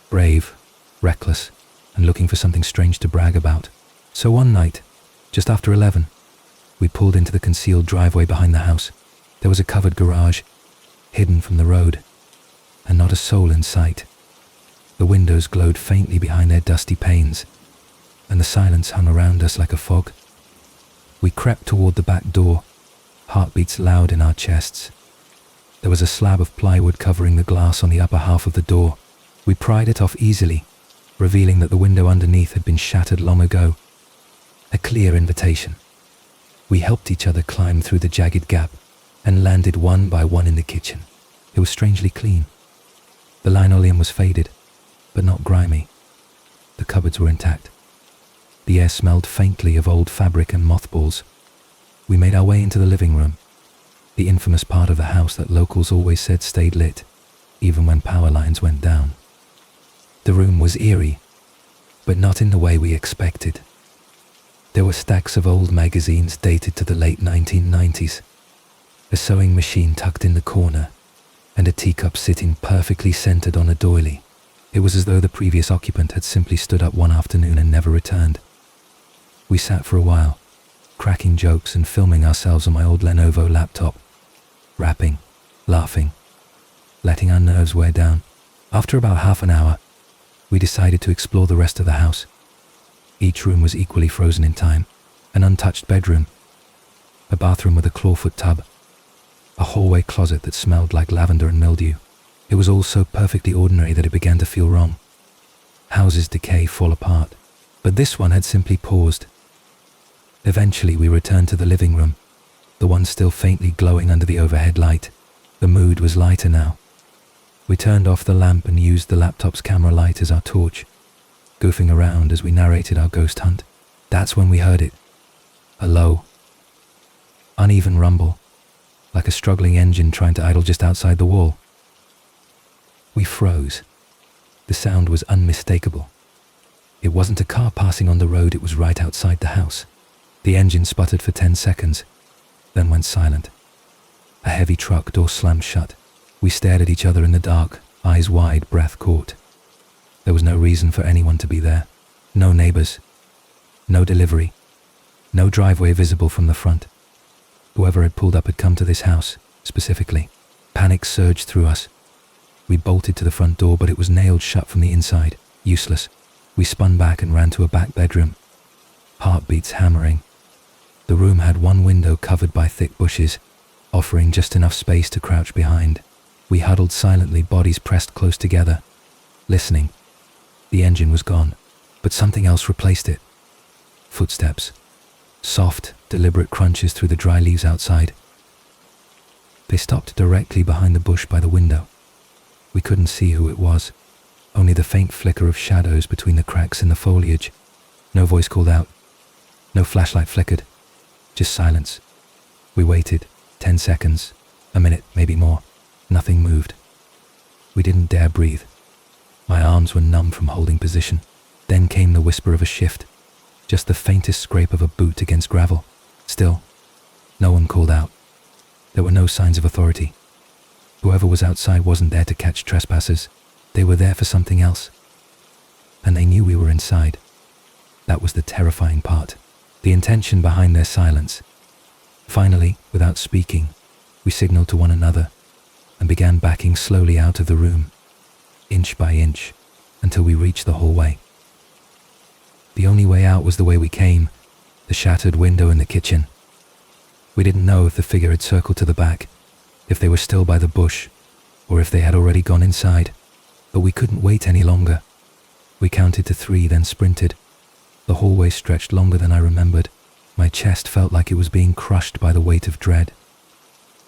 brave, reckless, and looking for something strange to brag about. So one night, just after 11, we pulled into the concealed driveway behind the house. There was a covered garage, hidden from the road, and not a soul in sight. The windows glowed faintly behind their dusty panes, and the silence hung around us like a fog. We crept toward the back door, heartbeats loud in our chests. There was a slab of plywood covering the glass on the upper half of the door. We pried it off easily, revealing that the window underneath had been shattered long ago. A clear invitation. We helped each other climb through the jagged gap and landed one by one in the kitchen. It was strangely clean. The linoleum was faded, but not grimy. The cupboards were intact. The air smelled faintly of old fabric and mothballs. We made our way into the living room, the infamous part of the house that locals always said stayed lit, even when power lines went down. The room was eerie, but not in the way we expected. There were stacks of old magazines dated to the late 1990s, a sewing machine tucked in the corner, and a teacup sitting perfectly centered on a doily. It was as though the previous occupant had simply stood up one afternoon and never returned. We sat for a while, cracking jokes and filming ourselves on my old Lenovo laptop, rapping, laughing, letting our nerves wear down. After about half an hour, we decided to explore the rest of the house. Each room was equally frozen in time: an untouched bedroom, a bathroom with a clawfoot tub, a hallway closet that smelled like lavender and mildew. It was all so perfectly ordinary that it began to feel wrong. Houses decay, fall apart, but this one had simply paused. Eventually we returned to the living room, the one still faintly glowing under the overhead light. The mood was lighter now. We turned off the lamp and used the laptop's camera light as our torch, goofing around as we narrated our ghost hunt. That's when we heard it. A low, uneven rumble, like a struggling engine trying to idle just outside the wall. We froze. The sound was unmistakable. It wasn't a car passing on the road, it was right outside the house. The engine sputtered for 10 seconds, then went silent. A heavy truck door slammed shut. We stared at each other in the dark, eyes wide, breath caught. There was no reason for anyone to be there. No neighbors. No delivery. No driveway visible from the front. Whoever had pulled up had come to this house, specifically. Panic surged through us. We bolted to the front door, but it was nailed shut from the inside. Useless. We spun back and ran to a back bedroom. Heartbeats hammering. The room had one window covered by thick bushes, offering just enough space to crouch behind. We huddled silently, bodies pressed close together, listening. The engine was gone, but something else replaced it. Footsteps. Soft, deliberate crunches through the dry leaves outside. They stopped directly behind the bush by the window. We couldn't see who it was, only the faint flicker of shadows between the cracks in the foliage. No voice called out. No flashlight flickered. Just silence. We waited. 10 seconds. A minute, maybe more. Nothing moved. We didn't dare breathe. My arms were numb from holding position. Then came the whisper of a shift. Just the faintest scrape of a boot against gravel. Still, no one called out. There were no signs of authority. Whoever was outside wasn't there to catch trespassers. They were there for something else. And they knew we were inside. That was the terrifying part. The intention behind their silence. Finally, without speaking, we signaled to one another and began backing slowly out of the room, inch by inch, until we reached the hallway. The only way out was the way we came, the shattered window in the kitchen. We didn't know if the figure had circled to the back, if they were still by the bush, or if they had already gone inside, but we couldn't wait any longer. We counted to 3, then sprinted. The hallway stretched longer than I remembered. My chest felt like it was being crushed by the weight of dread.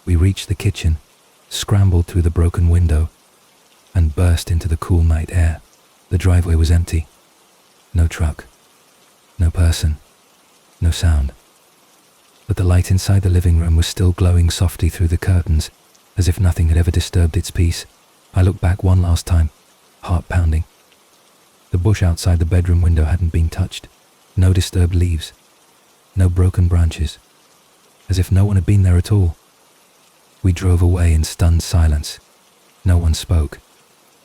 We reached the kitchen, scrambled through the broken window, and burst into the cool night air. The driveway was empty. No truck. No person. No sound. But the light inside the living room was still glowing softly through the curtains, as if nothing had ever disturbed its peace. I looked back one last time, heart pounding. The bush outside the bedroom window hadn't been touched. No disturbed leaves. No broken branches. As if no one had been there at all. We drove away in stunned silence. No one spoke.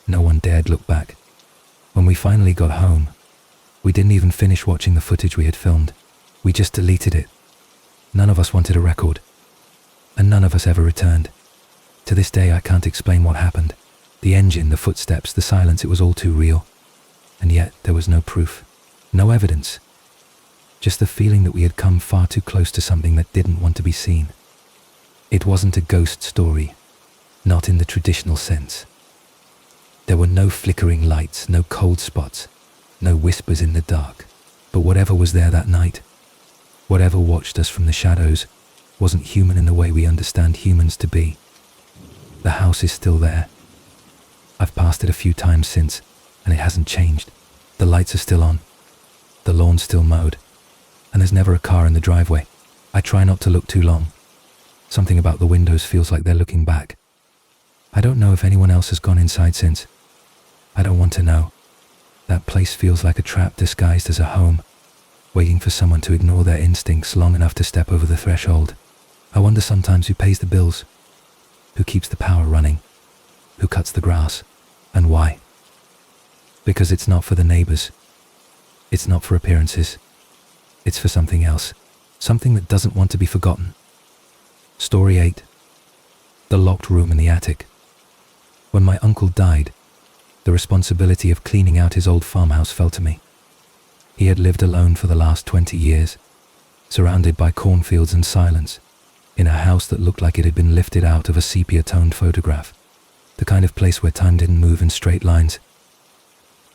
No one dared look back. When we finally got home, we didn't even finish watching the footage we had filmed. We just deleted it. None of us wanted a record. And none of us ever returned. To this day, I can't explain what happened. The engine, the footsteps, the silence, it was all too real. And yet there was no proof, no evidence. Just the feeling that we had come far too close to something that didn't want to be seen. It wasn't a ghost story, not in the traditional sense. There were no flickering lights, no cold spots, no whispers in the dark. But whatever was there that night, whatever watched us from the shadows, wasn't human in the way we understand humans to be. The house is still there. I've passed it a few times since, and it hasn't changed. The lights are still on. The lawn's still mowed, and there's never a car in the driveway. I try not to look too long. Something about the windows feels like they're looking back. I don't know if anyone else has gone inside since. I don't want to know. That place feels like a trap disguised as a home, waiting for someone to ignore their instincts long enough to step over the threshold. I wonder sometimes who pays the bills, who keeps the power running, who cuts the grass, and why. Because it's not for the neighbors. It's not for appearances. It's for something else, something that doesn't want to be forgotten. Story 8. The locked room in the attic. When my uncle died, the responsibility of cleaning out his old farmhouse fell to me. He had lived alone for the last 20 years, surrounded by cornfields and silence, in a house that looked like it had been lifted out of a sepia-toned photograph, the kind of place where time didn't move in straight lines.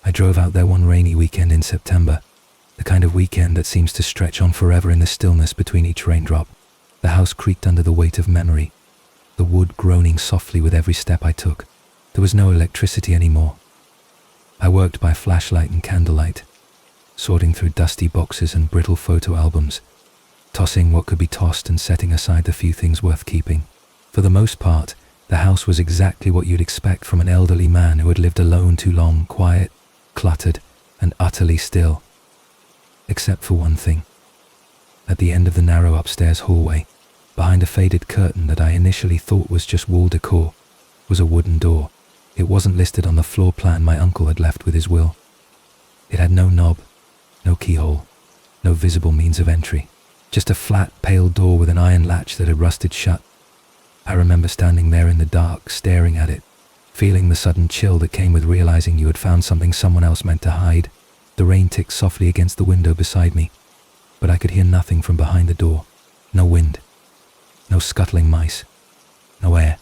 I drove out there one rainy weekend in September, the kind of weekend that seems to stretch on forever in the stillness between each raindrop. The house creaked under the weight of memory, the wood groaning softly with every step I took. There was no electricity anymore. I worked by flashlight and candlelight, sorting through dusty boxes and brittle photo albums, tossing what could be tossed and setting aside the few things worth keeping. For the most part, the house was exactly what you'd expect from an elderly man who had lived alone too long, quiet, cluttered, and utterly still. Except for one thing. At the end of the narrow upstairs hallway, behind a faded curtain that I initially thought was just wall decor, was a wooden door. It wasn't listed on the floor plan my uncle had left with his will. It had no knob, no keyhole, no visible means of entry. Just a flat, pale door with an iron latch that had rusted shut. I remember standing there in the dark, staring at it, feeling the sudden chill that came with realizing you had found something someone else meant to hide. The rain ticked softly against the window beside me, but I could hear nothing from behind the door. No wind, no scuttling mice, no air.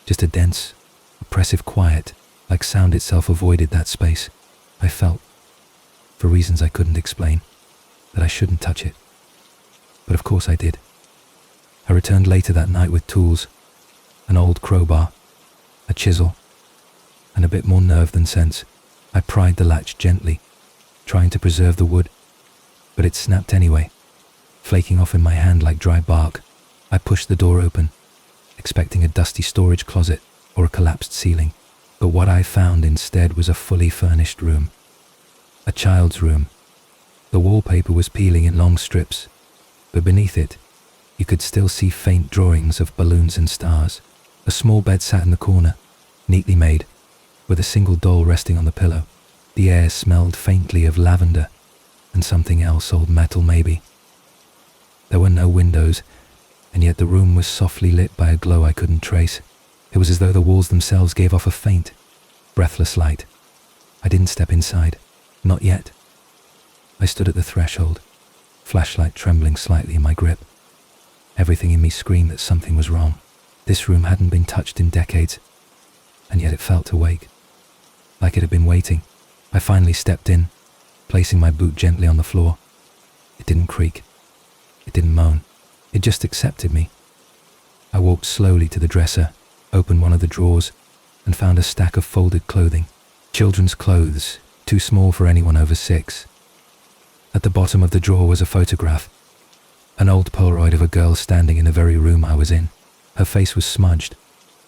Just a dense, oppressive quiet, like sound itself avoided that space. I felt, for reasons I couldn't explain, that I shouldn't touch it. But of course I did. I returned later that night with tools, an old crowbar, a chisel, and a bit more nerve than sense. I pried the latch gently, trying to preserve the wood, but it snapped anyway, flaking off in my hand like dry bark. I pushed the door open, expecting a dusty storage closet or a collapsed ceiling, but what I found instead was a fully furnished room. A child's room. The wallpaper was peeling in long strips, but beneath it, you could still see faint drawings of balloons and stars. A small bed sat in the corner, neatly made, with a single doll resting on the pillow. The air smelled faintly of lavender and something else, old metal maybe. There were no windows, and yet the room was softly lit by a glow I couldn't trace. It was as though the walls themselves gave off a faint, breathless light. I didn't step inside. Not yet. I stood at the threshold, flashlight trembling slightly in my grip. Everything in me screamed that something was wrong. This room hadn't been touched in decades, and yet it felt awake, like it had been waiting. I finally stepped in, placing my boot gently on the floor. It didn't creak. It didn't moan. It just accepted me. I walked slowly to the dresser, opened one of the drawers, and found a stack of folded clothing. Children's clothes, too small for anyone over 6. At the bottom of the drawer was a photograph, an old Polaroid of a girl standing in the very room I was in. Her face was smudged,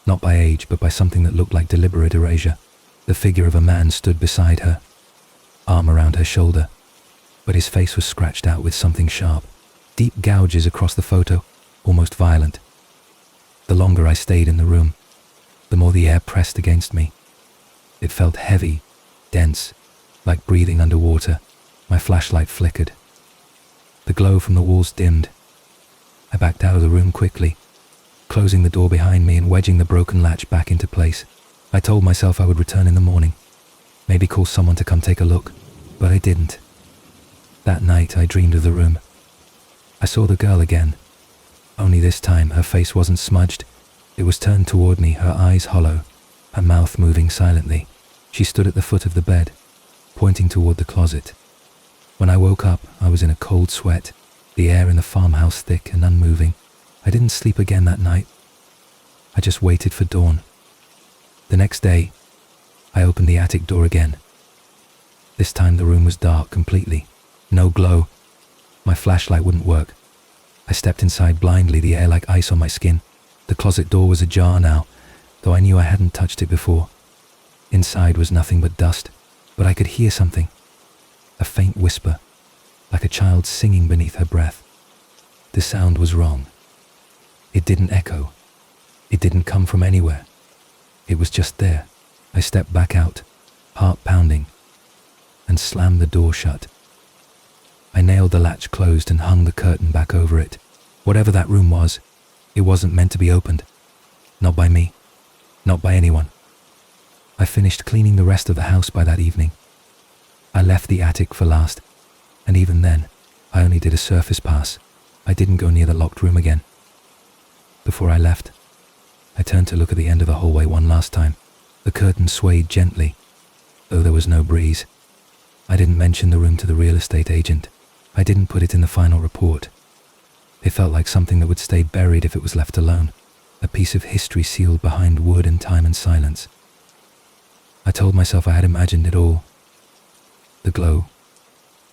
not by age but by something that looked like deliberate erasure. The figure of a man stood beside her, arm around her shoulder, but his face was scratched out with something sharp. Deep gouges across the photo, almost violent. The longer I stayed in the room, the more the air pressed against me. It felt heavy, dense, like breathing underwater. My flashlight flickered. The glow from the walls dimmed. I backed out of the room quickly, closing the door behind me and wedging the broken latch back into place. I told myself I would return in the morning, maybe call someone to come take a look, but I didn't. That night I dreamed of the room. I saw the girl again, only this time her face wasn't smudged. It was turned toward me, her eyes hollow, her mouth moving silently. She stood at the foot of the bed, pointing toward the closet. When I woke up, I was in a cold sweat, the air in the farmhouse thick and unmoving. I didn't sleep again that night. I just waited for dawn. The next day, I opened the attic door again. This time the room was dark completely. No glow. My flashlight wouldn't work. I stepped inside blindly, the air like ice on my skin. The closet door was ajar now, though I knew I hadn't touched it before. Inside was nothing but dust, but I could hear something. A faint whisper, like a child singing beneath her breath. The sound was wrong. It didn't echo. It didn't come from anywhere. It was just there. I stepped back out, heart pounding, and slammed the door shut. I nailed the latch closed and hung the curtain back over it. Whatever that room was, it wasn't meant to be opened. Not by me. Not by anyone. I finished cleaning the rest of the house by that evening. I left the attic for last, and even then, I only did a surface pass. I didn't go near the locked room again. Before I left, I turned to look at the end of the hallway one last time. The curtain swayed gently, though there was no breeze. I didn't mention the room to the real estate agent. I didn't put it in the final report. It felt like something that would stay buried if it was left alone, a piece of history sealed behind wood and time and silence. I told myself I had imagined it all. The glow,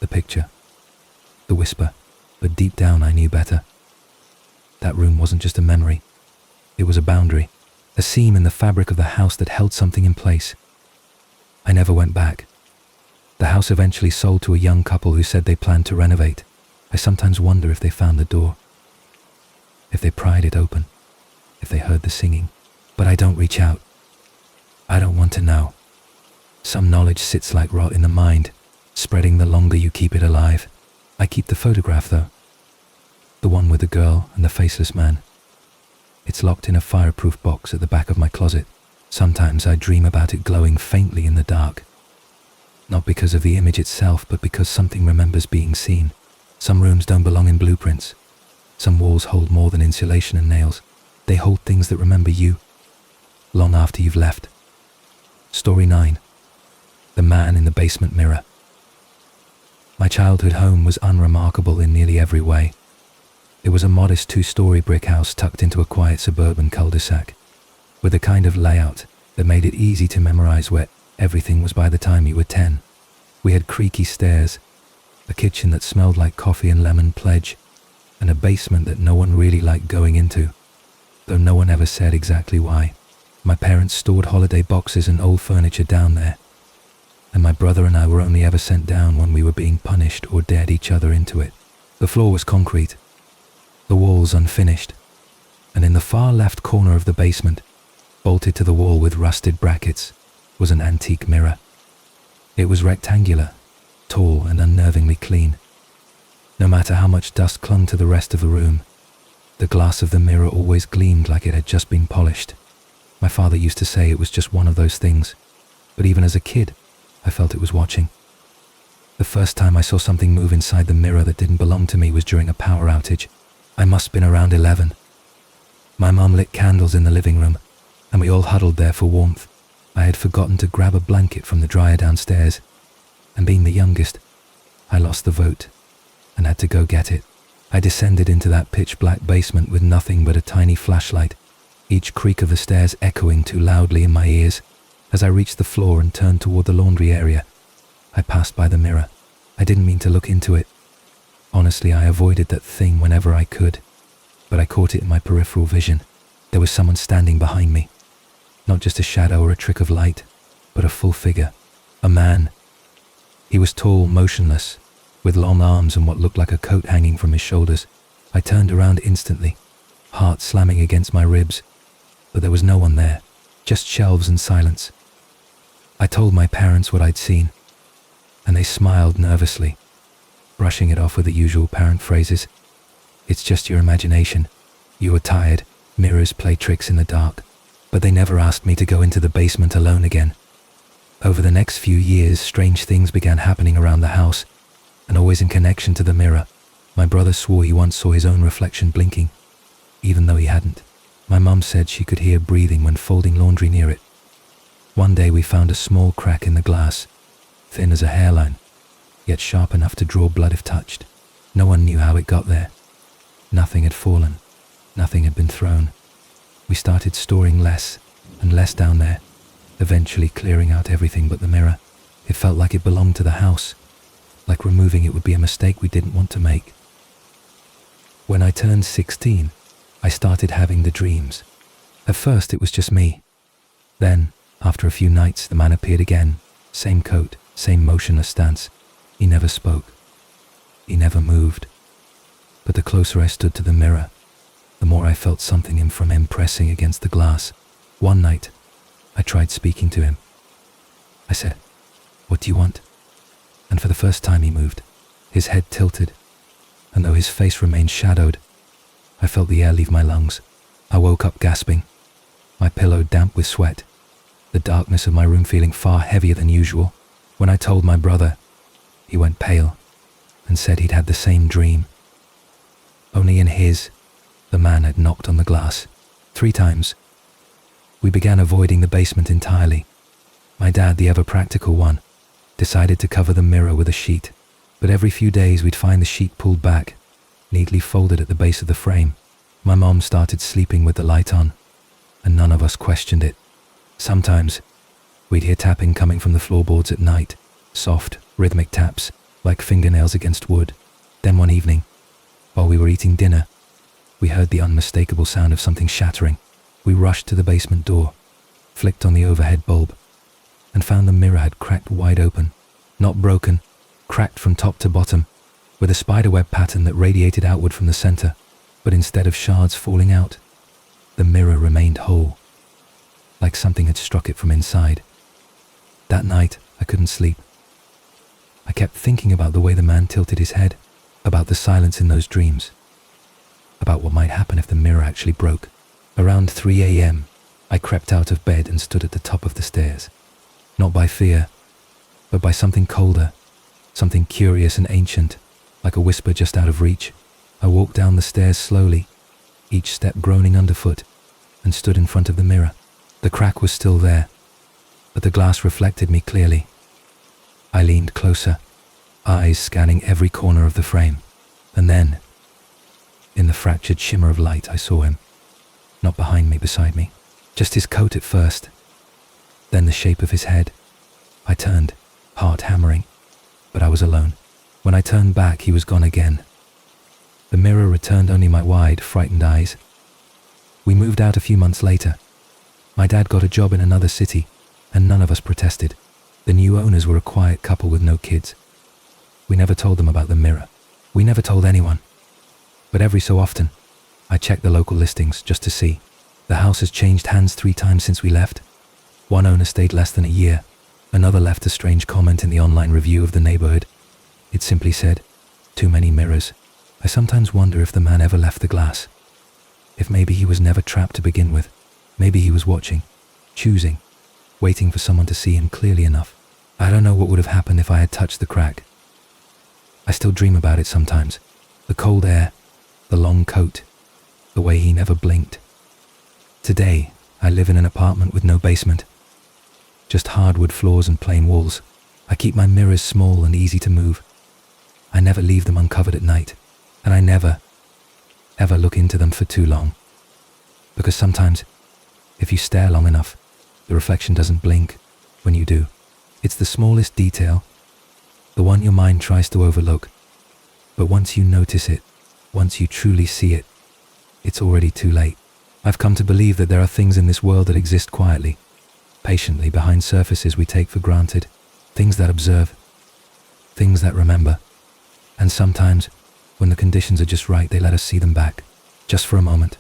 the picture, the whisper, but deep down I knew better. That room wasn't just a memory. It was a boundary, a seam in the fabric of the house that held something in place. I never went back. The house eventually sold to a young couple who said they planned to renovate. I sometimes wonder if they found the door, if they pried it open, if they heard the singing. But I don't reach out. I don't want to know. Some knowledge sits like rot in the mind, spreading the longer you keep it alive. I keep the photograph though. The one with the girl and the faceless man. It's locked in a fireproof box at the back of my closet. Sometimes I dream about it glowing faintly in the dark. Not because of the image itself, but because something remembers being seen. Some rooms don't belong in blueprints. Some walls hold more than insulation and nails. They hold things that remember you, long after you've left. Story 9. The Man in the Basement Mirror. My childhood home was unremarkable in nearly every way. It was a modest 2-story brick house tucked into a quiet suburban cul-de-sac, with a kind of layout that made it easy to memorize where everything was by the time you were 10. We had creaky stairs, a kitchen that smelled like coffee and lemon pledge, and a basement that no one really liked going into, though no one ever said exactly why. My parents stored holiday boxes and old furniture down there, and my brother and I were only ever sent down when we were being punished or dared each other into it. The floor was concrete, the walls unfinished, and in the far left corner of the basement, bolted to the wall with rusted brackets, was an antique mirror. It was rectangular, tall and unnervingly clean. No matter how much dust clung to the rest of the room, the glass of the mirror always gleamed like it had just been polished. My father used to say it was just one of those things, but even as a kid, I felt it was watching. The first time I saw something move inside the mirror that didn't belong to me was during a power outage. I must have been around 11. My mum lit candles in the living room, and we all huddled there for warmth. I had forgotten to grab a blanket from the dryer downstairs, and being the youngest, I lost the vote and had to go get it. I descended into that pitch-black basement with nothing but a tiny flashlight, each creak of the stairs echoing too loudly in my ears. As I reached the floor and turned toward the laundry area, I passed by the mirror. I didn't mean to look into it. Honestly, I avoided that thing whenever I could, but I caught it in my peripheral vision. There was someone standing behind me. Not just a shadow or a trick of light, but a full figure. A man. He was tall, motionless, with long arms and what looked like a coat hanging from his shoulders. I turned around instantly, heart slamming against my ribs, but there was no one there, just shelves and silence. I told my parents what I'd seen, and they smiled nervously, brushing it off with the usual parent phrases. It's just your imagination. You were tired. Mirrors play tricks in the dark. But they never asked me to go into the basement alone again. Over the next few years, strange things began happening around the house, and always in connection to the mirror. My brother swore he once saw his own reflection blinking, even though he hadn't. My mum said she could hear breathing when folding laundry near it. One day we found a small crack in the glass, thin as a hairline, yet sharp enough to draw blood if touched. No one knew how it got there. Nothing had fallen. Nothing had been thrown. We started storing less and less down there, eventually clearing out everything but the mirror. It felt like it belonged to the house, like removing it would be a mistake we didn't want to make. When I turned 16, I started having the dreams. At first it was just me. Then, after a few nights, the man appeared again. Same coat, same motionless stance. He never spoke. He never moved. But the closer I stood to the mirror, the more I felt something from him pressing against the glass. One night, I tried speaking to him. I said, "What do you want?" And for the first time he moved. His head tilted, and though his face remained shadowed, I felt the air leave my lungs. I woke up gasping, my pillow damp with sweat, the darkness of my room feeling far heavier than usual. When I told my brother, he went pale and said he'd had the same dream. Only in his, the man had knocked on the glass 3 times. We began avoiding the basement entirely. My dad, the ever-practical one, decided to cover the mirror with a sheet, but every few days we'd find the sheet pulled back, neatly folded at the base of the frame. My mom started sleeping with the light on, and none of us questioned it. Sometimes, we'd hear tapping coming from the floorboards at night, soft, rhythmic taps, like fingernails against wood. Then one evening, while we were eating dinner, we heard the unmistakable sound of something shattering. We rushed to the basement door, flicked on the overhead bulb, and found the mirror had cracked wide open, not broken, cracked from top to bottom, with a spiderweb pattern that radiated outward from the center, but instead of shards falling out, the mirror remained whole, like something had struck it from inside. That night, I couldn't sleep. I kept thinking about the way the man tilted his head, about the silence in those dreams, about what might happen if the mirror actually broke. Around 3 a.m., I crept out of bed and stood at the top of the stairs. Not by fear, but by something colder, something curious and ancient, like a whisper just out of reach. I walked down the stairs slowly, each step groaning underfoot, and stood in front of the mirror. The crack was still there, but the glass reflected me clearly. I leaned closer, eyes scanning every corner of the frame, and then, in the fractured shimmer of light, I saw him. Not behind me, beside me. Just his coat at first, then the shape of his head. I turned, heart hammering, but I was alone. When I turned back, he was gone again. The mirror returned only my wide, frightened eyes. We moved out a few months later. My dad got a job in another city, and none of us protested. The new owners were a quiet couple with no kids. We never told them about the mirror. We never told anyone. But every so often, I checked the local listings just to see. The house has changed hands 3 times since we left. One owner stayed less than a year. Another left a strange comment in the online review of the neighborhood. It simply said, "Too many mirrors." I sometimes wonder if the man ever left the glass. If maybe he was never trapped to begin with. Maybe he was watching, choosing, waiting for someone to see him clearly enough. I don't know what would have happened if I had touched the crack. I still dream about it sometimes. The cold air, the long coat, the way he never blinked. Today, I live in an apartment with no basement. Just hardwood floors and plain walls. I keep my mirrors small and easy to move. I never leave them uncovered at night, and I never, ever look into them for too long. Because sometimes, if you stare long enough, the reflection doesn't blink. When you do, it's the smallest detail, the one your mind tries to overlook. But once you notice it, once you truly see it, it's already too late. I've come to believe that there are things in this world that exist quietly, patiently behind surfaces we take for granted, things that observe, things that remember. And sometimes, when the conditions are just right, they let us see them back, just for a moment,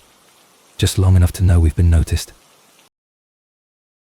just long enough to know we've been noticed.